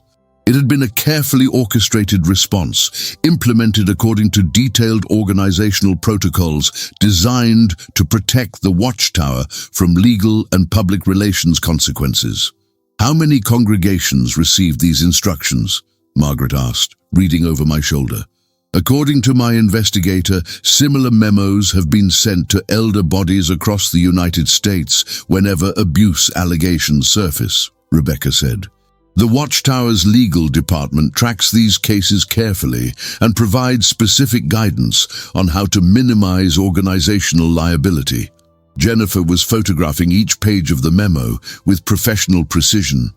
It had been a carefully orchestrated response, implemented according to detailed organizational protocols designed to protect the Watchtower from legal and public relations consequences. "How many congregations received these instructions?" Margaret asked, reading over my shoulder. According to my investigator, similar memos have been sent to elder bodies across the United States whenever abuse allegations surface, Rebecca said. The Watchtower's legal department tracks these cases carefully and provides specific guidance on how to minimize organizational liability. Jennifer was photographing each page of the memo with professional precision.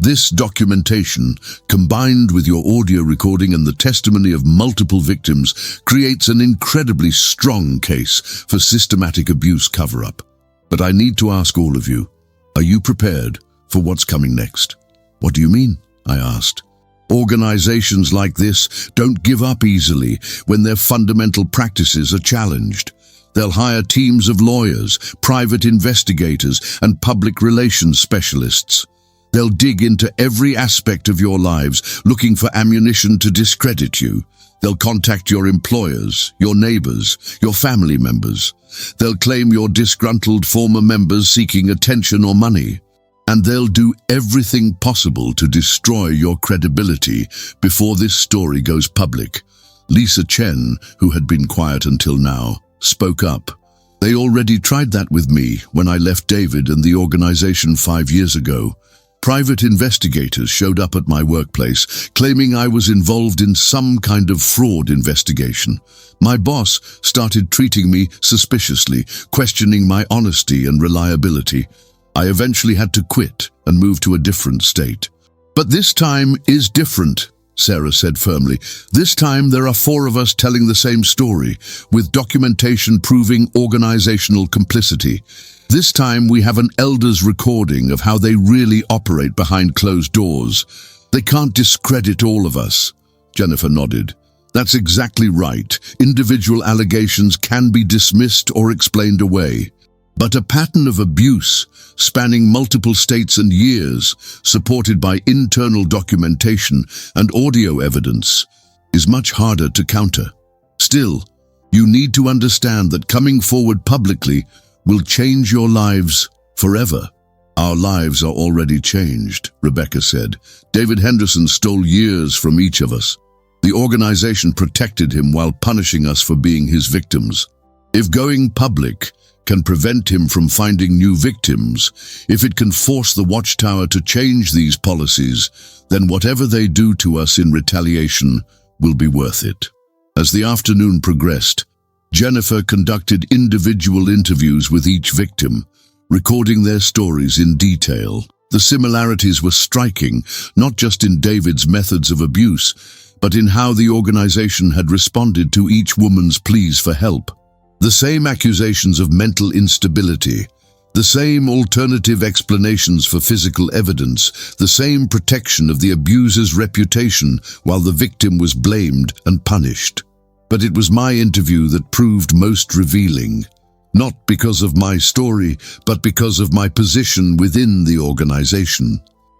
This documentation, combined with your audio recording and the testimony of multiple victims, creates an incredibly strong case for systematic abuse cover-up. But I need to ask all of you, are you prepared for what's coming next? What do you mean? I asked. Organizations like this don't give up easily when their fundamental practices are challenged. They'll hire teams of lawyers, private investigators, and public relations specialists. They'll dig into every aspect of your lives, looking for ammunition to discredit you. They'll contact your employers, your neighbors, your family members. They'll claim you're disgruntled former members seeking attention or money. And they'll do everything possible to destroy your credibility before this story goes public. Lisa Chen, who had been quiet until now, spoke up. They already tried that with me when I left David and the organization 5 years ago. Private investigators showed up at my workplace, claiming I was involved in some kind of fraud investigation. My boss started treating me suspiciously, questioning my honesty and reliability. I eventually had to quit and move to a different state. But this time is different, Sarah said firmly. This time there are 4 of us telling the same story, with documentation proving organizational complicity. This time we have an elder's recording of how they really operate behind closed doors. They can't discredit all of us. Jennifer nodded. That's exactly right. Individual allegations can be dismissed or explained away. But a pattern of abuse, spanning multiple states and years, supported by internal documentation and audio evidence, is much harder to counter. Still, you need to understand that coming forward publicly will change your lives forever. Our lives are already changed, Rebecca said. David Henderson stole years from each of us. The organization protected him while punishing us for being his victims. If going public can prevent him from finding new victims, if it can force the Watchtower to change these policies, then whatever they do to us in retaliation will be worth it. As the afternoon progressed, Jennifer conducted individual interviews with each victim, recording their stories in detail. The similarities were striking, not just in David's methods of abuse, but in how the organization had responded to each woman's pleas for help. The same accusations of mental instability, the same alternative explanations for physical evidence, the same protection of the abuser's reputation while the victim was blamed and punished. But it was my interview that proved most revealing, not because of my story, but because of my position within the organization.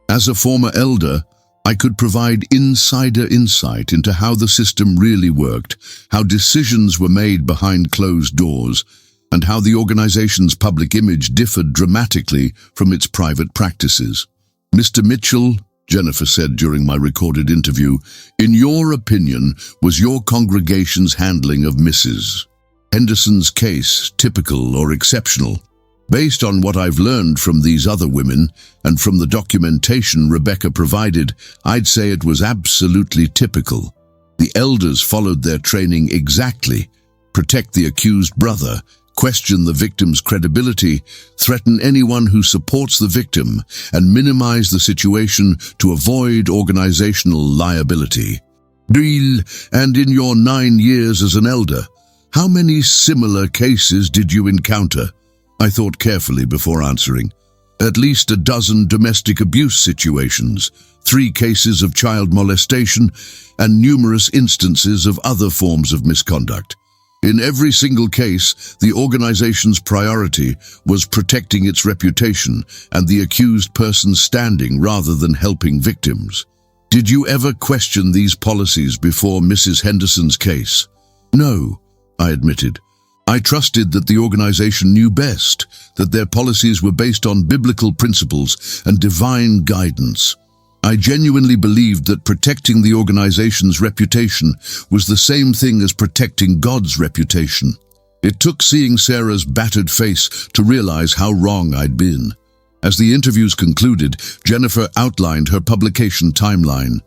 As a former elder, I could provide insider insight into how the system really worked, how decisions were made behind closed doors, and how the organization's public image differed dramatically from its private practices. Mr. Mitchell, Jennifer said during my recorded interview, in your opinion, was your congregation's handling of Mrs. Henderson's case typical or exceptional? Based on what I've learned from these other women and from the documentation Rebecca provided, I'd say it was absolutely typical. The elders followed their training exactly. Protect the accused brother, question the victim's credibility, threaten anyone who supports the victim, and minimize the situation to avoid organizational liability. Drill, and in your 9 years as an elder, how many similar cases did you encounter? I thought carefully before answering. At least a dozen domestic abuse situations, 3 cases of child molestation, and numerous instances of other forms of misconduct. In every single case, the organization's priority was protecting its reputation and the accused person's standing rather than helping victims. Did you ever question these policies before Mrs. Henderson's case? No, I admitted. I trusted that the organization knew best, that their policies were based on biblical principles and divine guidance. I genuinely believed that protecting the organization's reputation was the same thing as protecting God's reputation. It took seeing Sarah's battered face to realize how wrong I'd been. As the interviews concluded, Jennifer outlined her publication timeline.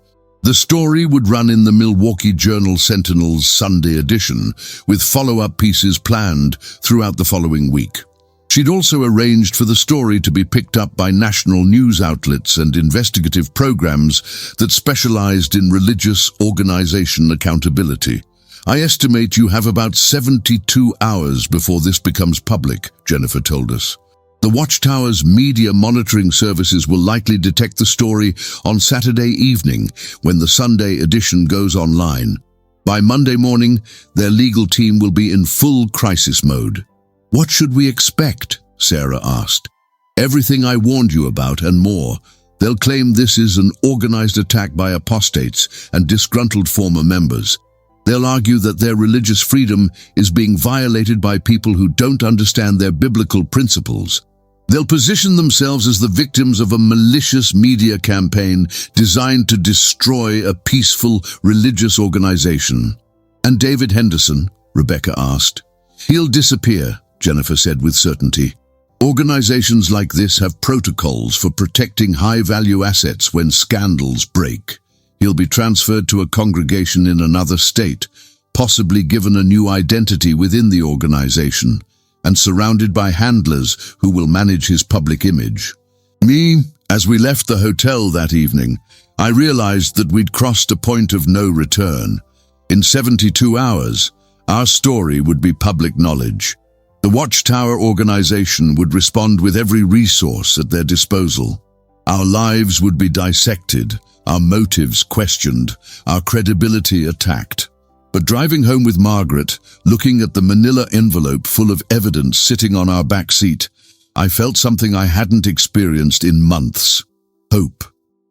The story would run in the Milwaukee Journal Sentinel's Sunday edition, with follow-up pieces planned throughout the following week. She'd also arranged for the story to be picked up by national news outlets and investigative programs that specialized in religious organization accountability. I estimate you have about 72 hours before this becomes public, Jennifer told us. The Watchtower's media monitoring services will likely detect the story on Saturday evening when the Sunday edition goes online. By Monday morning, their legal team will be in full crisis mode. What should we expect? Sarah asked. Everything I warned you about and more. They'll claim this is an organized attack by apostates and disgruntled former members. They'll argue that their religious freedom is being violated by people who don't understand their biblical principles. They'll position themselves as the victims of a malicious media campaign designed to destroy a peaceful religious organization. And David Henderson? Rebecca asked. He'll disappear, Jennifer said with certainty. Organizations like this have protocols for protecting high-value assets when scandals break. He'll be transferred to a congregation in another state, possibly given a new identity within the organization, and surrounded by handlers who will manage his public image. As we left the hotel that evening, I realized that we'd crossed a point of no return. In 72 hours, our story would be public knowledge. The Watchtower organization would respond with every resource at their disposal. Our lives would be dissected, our motives questioned, our credibility attacked. But driving home with Margaret, looking at the manila envelope full of evidence sitting on our back seat, I felt something I hadn't experienced in months. Hope.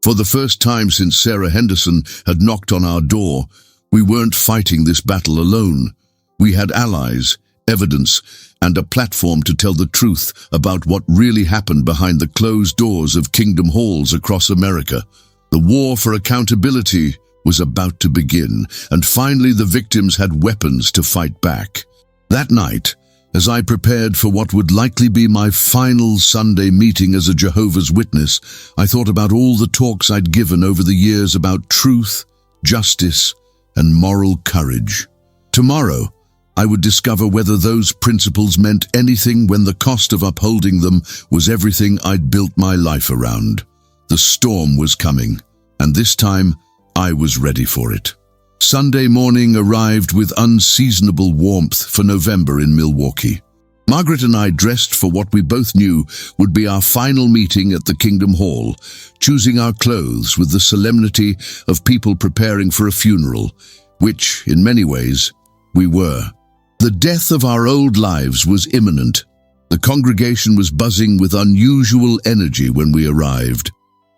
For the first time since Sarah Henderson had knocked on our door, we weren't fighting this battle alone. We had allies, evidence, and a platform to tell the truth about what really happened behind the closed doors of Kingdom Halls across America. The war for accountability was about to begin, and finally the victims had weapons to fight back. That night, as I prepared for what would likely be my final Sunday meeting as a Jehovah's Witness, I thought about all the talks I'd given over the years about truth, justice, and moral courage. Tomorrow, I would discover whether those principles meant anything when the cost of upholding them was everything I'd built my life around. The storm was coming, and this time, I was ready for it. Sunday morning arrived with unseasonable warmth for November in Milwaukee. Margaret and I dressed for what we both knew would be our final meeting at the Kingdom Hall, choosing our clothes with the solemnity of people preparing for a funeral, which, in many ways, we were. The death of our old lives was imminent. The congregation was buzzing with unusual energy when we arrived.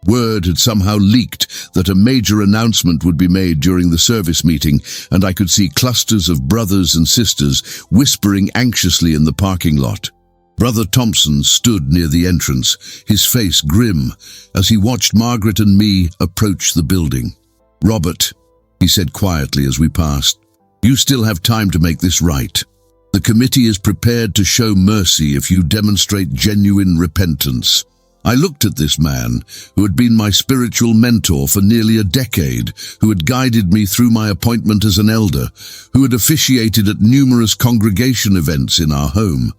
Word had somehow leaked that a major announcement would be made during the service meeting, and I could see clusters of brothers and sisters whispering anxiously in the parking lot. Brother Thompson stood near the entrance, his face grim, as he watched Margaret and me approach the building. "Robert," he said quietly as we passed, "you still have time to make this right. The committee is prepared to show mercy if you demonstrate genuine repentance." I looked at this man, who had been my spiritual mentor for nearly a decade, who had guided me through my appointment as an elder, who had officiated at numerous congregation events in our home.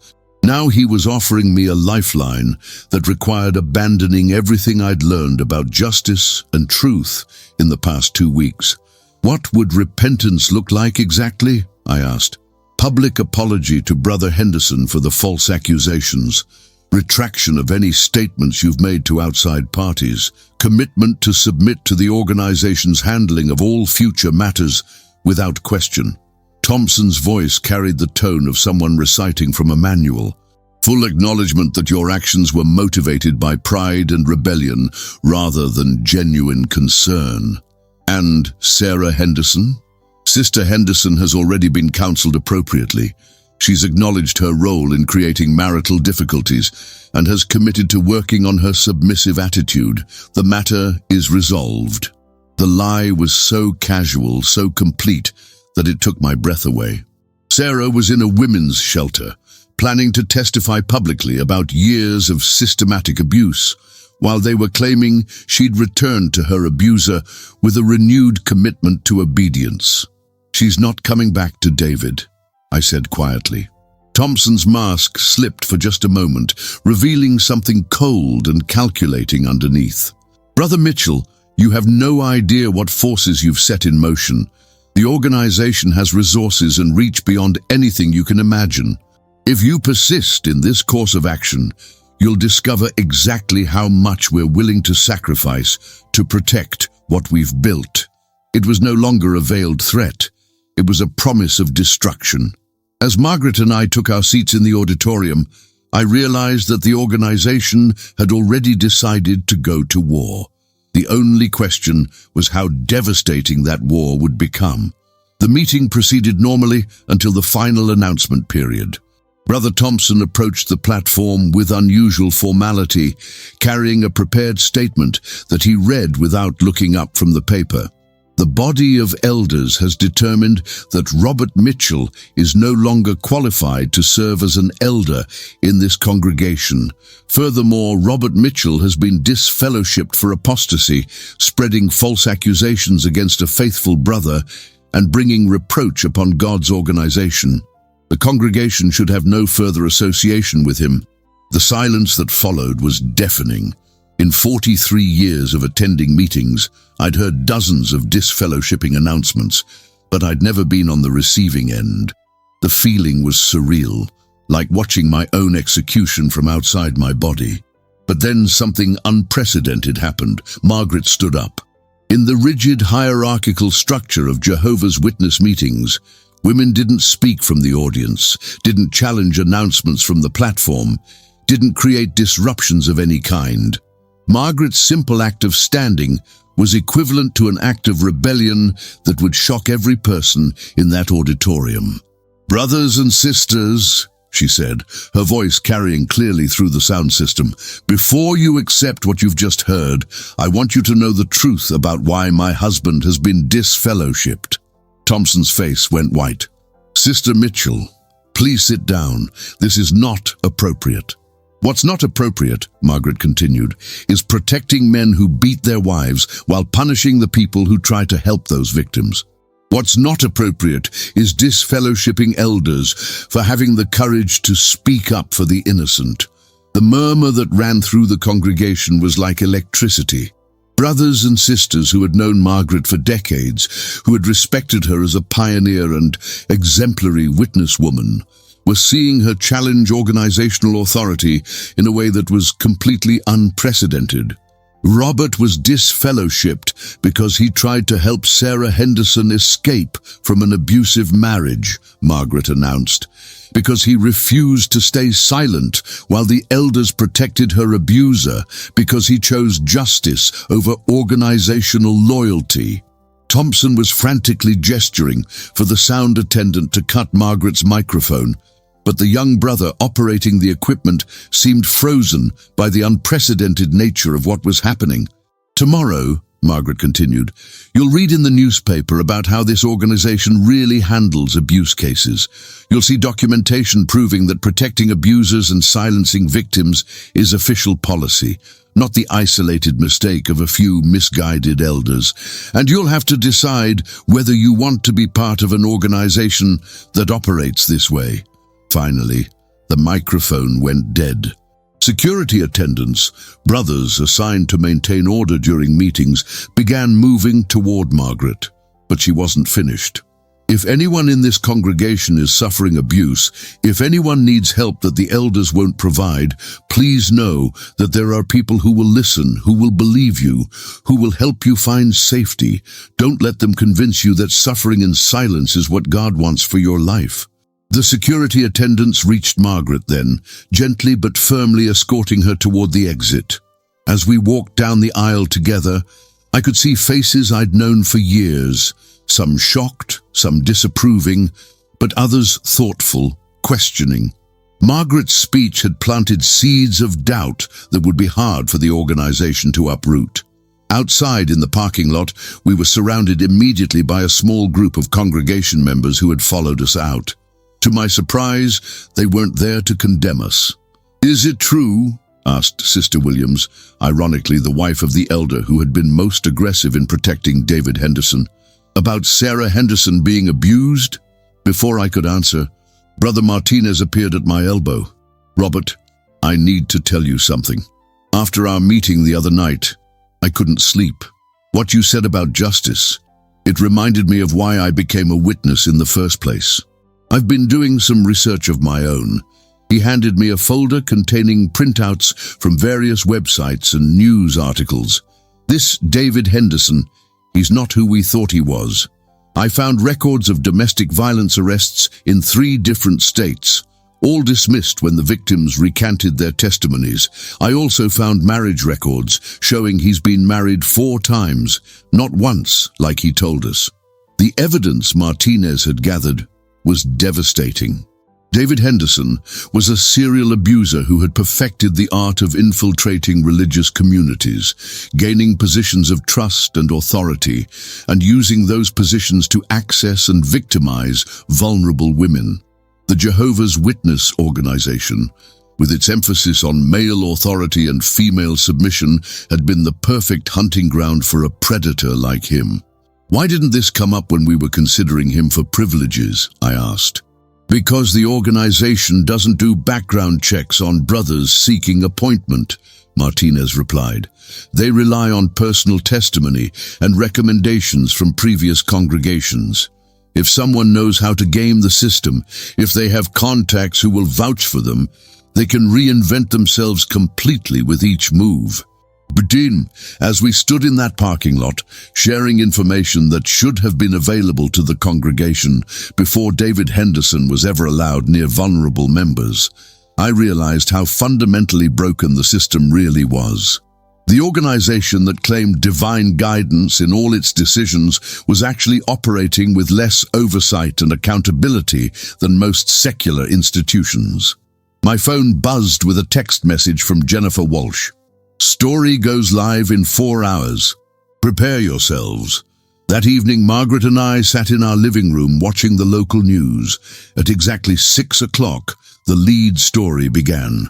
Now he was offering me a lifeline that required abandoning everything I'd learned about justice and truth in the past 2 weeks. "What would repentance look like exactly?" I asked. "Public apology to Brother Henderson for the false accusations. Retraction of any statements you've made to outside parties. Commitment to submit to the organization's handling of all future matters without question." Thompson's voice carried the tone of someone reciting from a manual. "Full acknowledgement that your actions were motivated by pride and rebellion rather than genuine concern." "And Sarah Henderson?" "Sister Henderson has already been counseled appropriately. She's acknowledged her role in creating marital difficulties and has committed to working on her submissive attitude. The matter is resolved. The lie was so casual, so complete, that it took my breath away. Sarah was in a women's shelter, planning to testify publicly about years of systematic abuse, while they were claiming she'd returned to her abuser with a renewed commitment to obedience. "She's not coming back to David," I said quietly. Thompson's mask slipped for just a moment, revealing something cold and calculating underneath. "Brother Mitchell, you have no idea what forces you've set in motion. The organization has resources and reach beyond anything you can imagine. If you persist in this course of action, you'll discover exactly how much we're willing to sacrifice to protect what we've built." It was no longer a veiled threat. It was a promise of destruction. As Margaret and I took our seats in the auditorium, I realized that the organization had already decided to go to war. The only question was how devastating that war would become. The meeting proceeded normally until the final announcement period. Brother Thompson approached the platform with unusual formality, carrying a prepared statement that he read without looking up from the paper. "The body of elders has determined that Robert Mitchell is no longer qualified to serve as an elder in this congregation. Furthermore, Robert Mitchell has been disfellowshipped for apostasy, spreading false accusations against a faithful brother and bringing reproach upon God's organization. The congregation should have no further association with him." The silence that followed was deafening. In 43 years of attending meetings, I'd heard dozens of disfellowshipping announcements, but I'd never been on the receiving end. The feeling was surreal, like watching my own execution from outside my body. But then something unprecedented happened. Margaret stood up. In the rigid hierarchical structure of Jehovah's Witness meetings, women didn't speak from the audience, didn't challenge announcements from the platform, didn't create disruptions of any kind. Margaret's simple act of standing was equivalent to an act of rebellion that would shock every person in that auditorium. "Brothers and sisters," she said, her voice carrying clearly through the sound system, "before you accept what you've just heard, I want you to know the truth about why my husband has been disfellowshipped." Thompson's face went white. "Sister Mitchell, please sit down. This is not appropriate." "What's not appropriate," Margaret continued, "is protecting men who beat their wives while punishing the people who try to help those victims. What's not appropriate is disfellowshipping elders for having the courage to speak up for the innocent." The murmur that ran through the congregation was like electricity. Brothers and sisters who had known Margaret for decades, who had respected her as a pioneer and exemplary witness woman, were seeing her challenge organizational authority in a way that was completely unprecedented. Robert was disfellowshipped because he tried to help Sarah Henderson escape from an abusive marriage, Margaret announced, because he refused to stay silent while the elders protected her abuser, because he chose justice over organizational loyalty. Thompson was frantically gesturing for the sound attendant to cut Margaret's microphone, but the young brother operating the equipment seemed frozen by the unprecedented nature of what was happening. "Tomorrow," Margaret continued, "you'll read in the newspaper about how this organization really handles abuse cases. You'll see documentation proving that protecting abusers and silencing victims is official policy, not the isolated mistake of a few misguided elders. And you'll have to decide whether you want to be part of an organization that operates this way." Finally, the microphone went dead. Security attendants, brothers assigned to maintain order during meetings, began moving toward Margaret, but she wasn't finished. "If anyone in this congregation is suffering abuse, if anyone needs help that the elders won't provide, please know that there are people who will listen, who will believe you, who will help you find safety. Don't let them convince you that suffering in silence is what God wants for your life." The security attendants reached Margaret then, gently but firmly escorting her toward the exit. As we walked down the aisle together, I could see faces I'd known for years, some shocked, some disapproving, but others thoughtful, questioning. Margaret's speech had planted seeds of doubt that would be hard for the organization to uproot. Outside in the parking lot, we were surrounded immediately by a small group of congregation members who had followed us out. To my surprise, they weren't there to condemn us. "Is it true?" asked Sister Williams, ironically the wife of the elder who had been most aggressive in protecting David Henderson, "about Sarah Henderson being abused?" Before I could answer, Brother Martinez appeared at my elbow. "Robert, I need to tell you something. After our meeting the other night, I couldn't sleep. What you said about justice, it reminded me of why I became a witness in the first place. I've been doing some research of my own." He handed me a folder containing printouts from various websites and news articles. "This David Henderson, he's not who we thought he was. I found records of domestic violence arrests in 3 different states, all dismissed when the victims recanted their testimonies. I also found marriage records showing he's been married 4 times, not once, like he told us." The evidence Martinez had gathered was devastating. David Henderson was a serial abuser who had perfected the art of infiltrating religious communities, gaining positions of trust and authority, and using those positions to access and victimize vulnerable women. The Jehovah's Witness organization, with its emphasis on male authority and female submission, had been the perfect hunting ground for a predator like him. "Why didn't this come up when we were considering him for privileges?" I asked. "Because the organization doesn't do background checks on brothers seeking appointment," Martinez replied. "They rely on personal testimony and recommendations from previous congregations. If someone knows how to game the system, if they have contacts who will vouch for them, they can reinvent themselves completely with each move." But as we stood in that parking lot, sharing information that should have been available to the congregation before David Henderson was ever allowed near vulnerable members, I realized how fundamentally broken the system really was. The organization that claimed divine guidance in all its decisions was actually operating with less oversight and accountability than most secular institutions. My phone buzzed with a text message from Jennifer Walsh. "Story goes live in 4 hours. Prepare yourselves." That evening, Margaret and I sat in our living room watching the local news. At exactly 6 o'clock, the lead story began.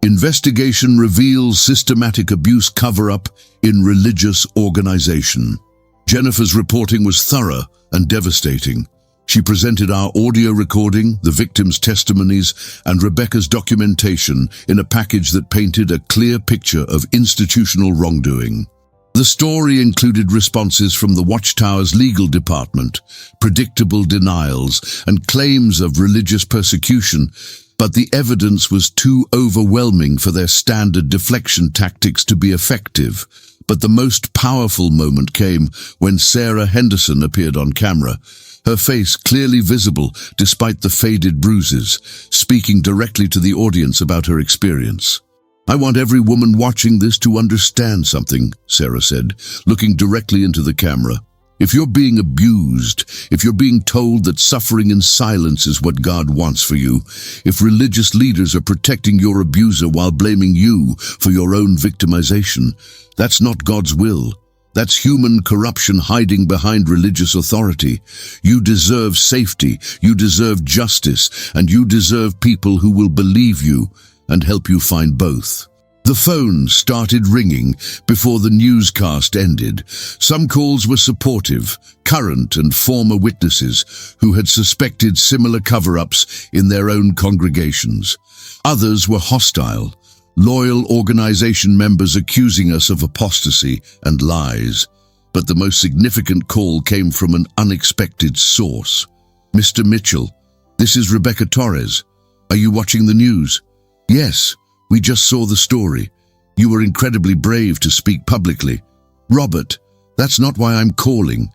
"Investigation reveals systematic abuse cover-up in religious organization." Jennifer's reporting was thorough and devastating. She presented our audio recording, the victims' testimonies, and Rebecca's documentation in a package that painted a clear picture of institutional wrongdoing. The story included responses from the Watchtower's legal department, predictable denials, and claims of religious persecution, but the evidence was too overwhelming for their standard deflection tactics to be effective. But the most powerful moment came when Sarah Henderson appeared on camera, her face clearly visible despite the faded bruises, speaking directly to the audience about her experience. "I want every woman watching this to understand something," Sarah said, looking directly into the camera. "If you're being abused, if you're being told that suffering in silence is what God wants for you, if religious leaders are protecting your abuser while blaming you for your own victimization, that's not God's will. That's human corruption hiding behind religious authority. You deserve safety, you deserve justice, and you deserve people who will believe you and help you find both." The phone started ringing before the newscast ended. Some calls were supportive, current and former witnesses who had suspected similar cover-ups in their own congregations. Others were hostile, loyal organization members accusing us of apostasy and lies. But the most significant call came from an unexpected source. "Mr. Mitchell, this is Rebecca Torres. Are you watching the news?" "Yes, we just saw the story. You were incredibly brave to speak publicly." "Robert, that's not why I'm calling.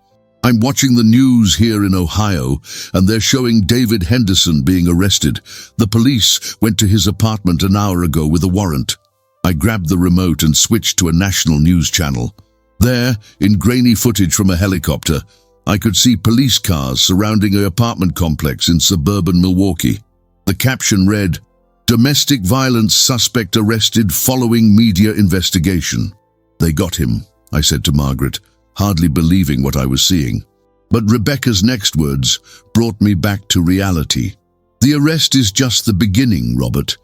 I'm watching the news here in Ohio, and they're showing David Henderson being arrested. The police went to his apartment an hour ago with a warrant." I grabbed the remote and switched to a national news channel. There, in grainy footage from a helicopter, I could see police cars surrounding an apartment complex in suburban Milwaukee. The caption read, "Domestic violence suspect arrested following media investigation." "They got him," I said to Margaret, hardly believing what I was seeing. But Rebecca's next words brought me back to reality. "The arrest is just the beginning, Robert.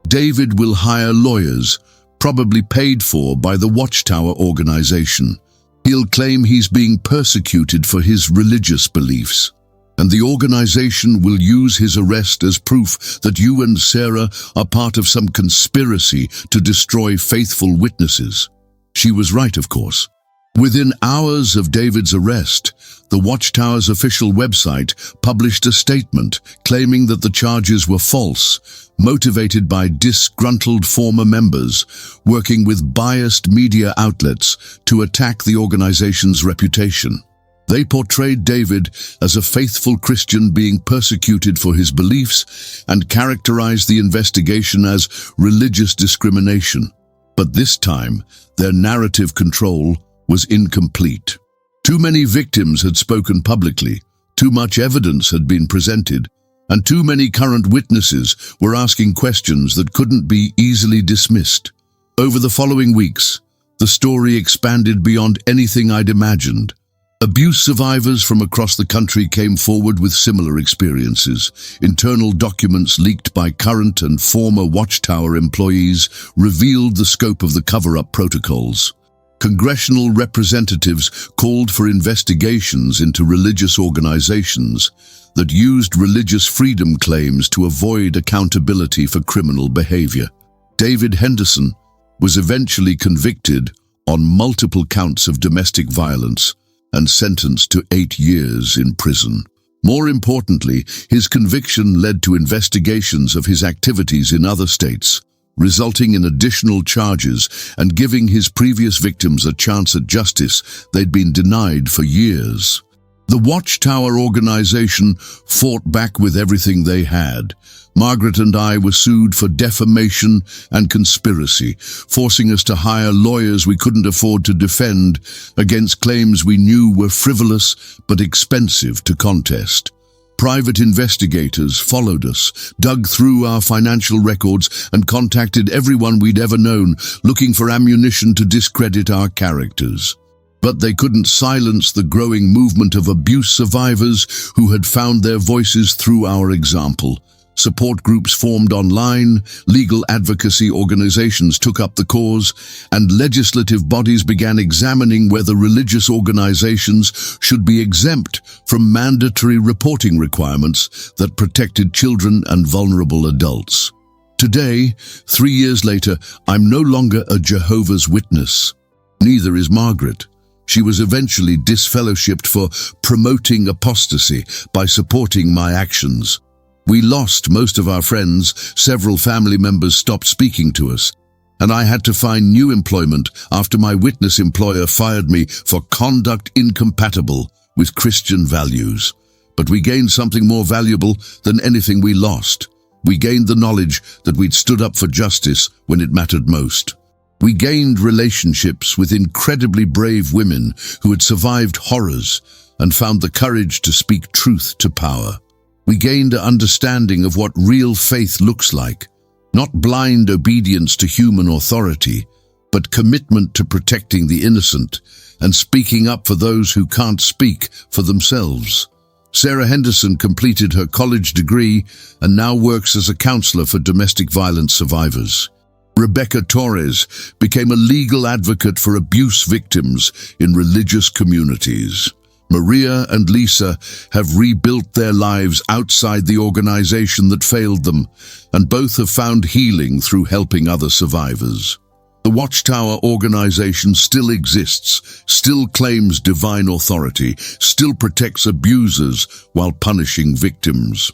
David will hire lawyers, probably paid for by the Watchtower organization. He'll claim he's being persecuted for his religious beliefs. And the organization will use his arrest as proof that you and Sarah are part of some conspiracy to destroy faithful witnesses." She was right, of course. Within hours of David's arrest, the Watchtower's official website published a statement claiming that the charges were false, motivated by disgruntled former members working with biased media outlets to attack the organization's reputation. They portrayed David as a faithful Christian being persecuted for his beliefs and characterized the investigation as religious discrimination. But this time, their narrative control was incomplete. Too many victims had spoken publicly, too much evidence had been presented, and too many current witnesses were asking questions that couldn't be easily dismissed. Over the following weeks, the story expanded beyond anything I'd imagined. Abuse survivors from across the country came forward with similar experiences. Internal documents leaked by current and former Watchtower employees revealed the scope of the cover-up protocols. Congressional representatives called for investigations into religious organizations that used religious freedom claims to avoid accountability for criminal behavior. David Henderson was eventually convicted on multiple counts of domestic violence and sentenced to 8 years in prison. More importantly, his conviction led to investigations of his activities in other states, resulting in additional charges and giving his previous victims a chance at justice they'd been denied for years. The Watchtower organization fought back with everything they had. Margaret and I were sued for defamation and conspiracy, forcing us to hire lawyers we couldn't afford to defend against claims we knew were frivolous but expensive to contest. Private investigators followed us, dug through our financial records, and contacted everyone we'd ever known, looking for ammunition to discredit our characters. But they couldn't silence the growing movement of abuse survivors who had found their voices through our example. Support groups formed online, legal advocacy organizations took up the cause, and legislative bodies began examining whether religious organizations should be exempt from mandatory reporting requirements that protected children and vulnerable adults. Today, 3 years later, I'm no longer a Jehovah's Witness. Neither is Margaret. She was eventually disfellowshipped for promoting apostasy by supporting my actions. We lost most of our friends, several family members stopped speaking to us, and I had to find new employment after my witness employer fired me for conduct incompatible with Christian values. But we gained something more valuable than anything we lost. We gained the knowledge that we'd stood up for justice when it mattered most. We gained relationships with incredibly brave women who had survived horrors and found the courage to speak truth to power. We gained an understanding of what real faith looks like, not blind obedience to human authority, but commitment to protecting the innocent and speaking up for those who can't speak for themselves. Sarah Henderson completed her college degree and now works as a counselor for domestic violence survivors. Rebecca Torres became a legal advocate for abuse victims in religious communities. Maria and Lisa have rebuilt their lives outside the organization that failed them, and both have found healing through helping other survivors. The Watchtower organization still exists, still claims divine authority, still protects abusers while punishing victims.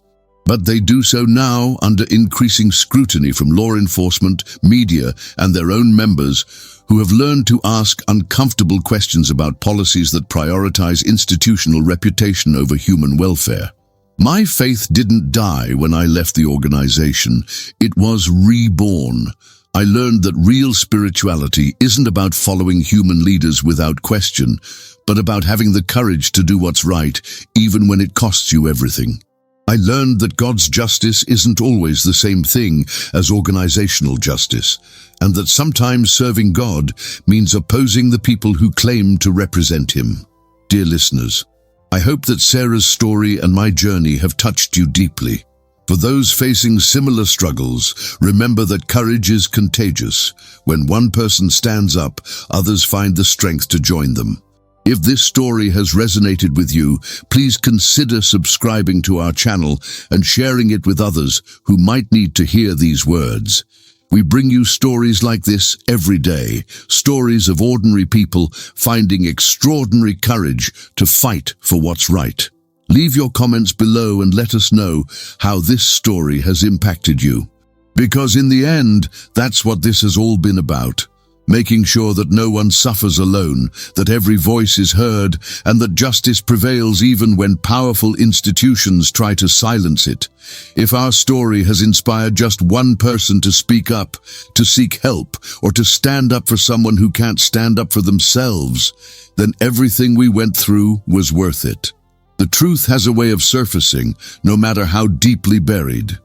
But they do so now under increasing scrutiny from law enforcement, media, and their own members who have learned to ask uncomfortable questions about policies that prioritize institutional reputation over human welfare. My faith didn't die when I left the organization. It was reborn. I learned that real spirituality isn't about following human leaders without question, but about having the courage to do what's right, even when it costs you everything. I learned that God's justice isn't always the same thing as organizational justice, and that sometimes serving God means opposing the people who claim to represent Him. Dear listeners, I hope that Sarah's story and my journey have touched you deeply. For those facing similar struggles, remember that courage is contagious. When one person stands up, others find the strength to join them. If this story has resonated with you, please consider subscribing to our channel and sharing it with others who might need to hear these words. We bring you stories like this every day, stories of ordinary people finding extraordinary courage to fight for what's right. Leave your comments below and let us know how this story has impacted you. Because in the end, that's what this has all been about. Making sure that no one suffers alone, that every voice is heard, and that justice prevails even when powerful institutions try to silence it. If our story has inspired just one person to speak up, to seek help, or to stand up for someone who can't stand up for themselves, then everything we went through was worth it. The truth has a way of surfacing, no matter how deeply buried.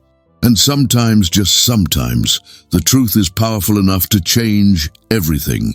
And sometimes, just sometimes, the truth is powerful enough to change everything.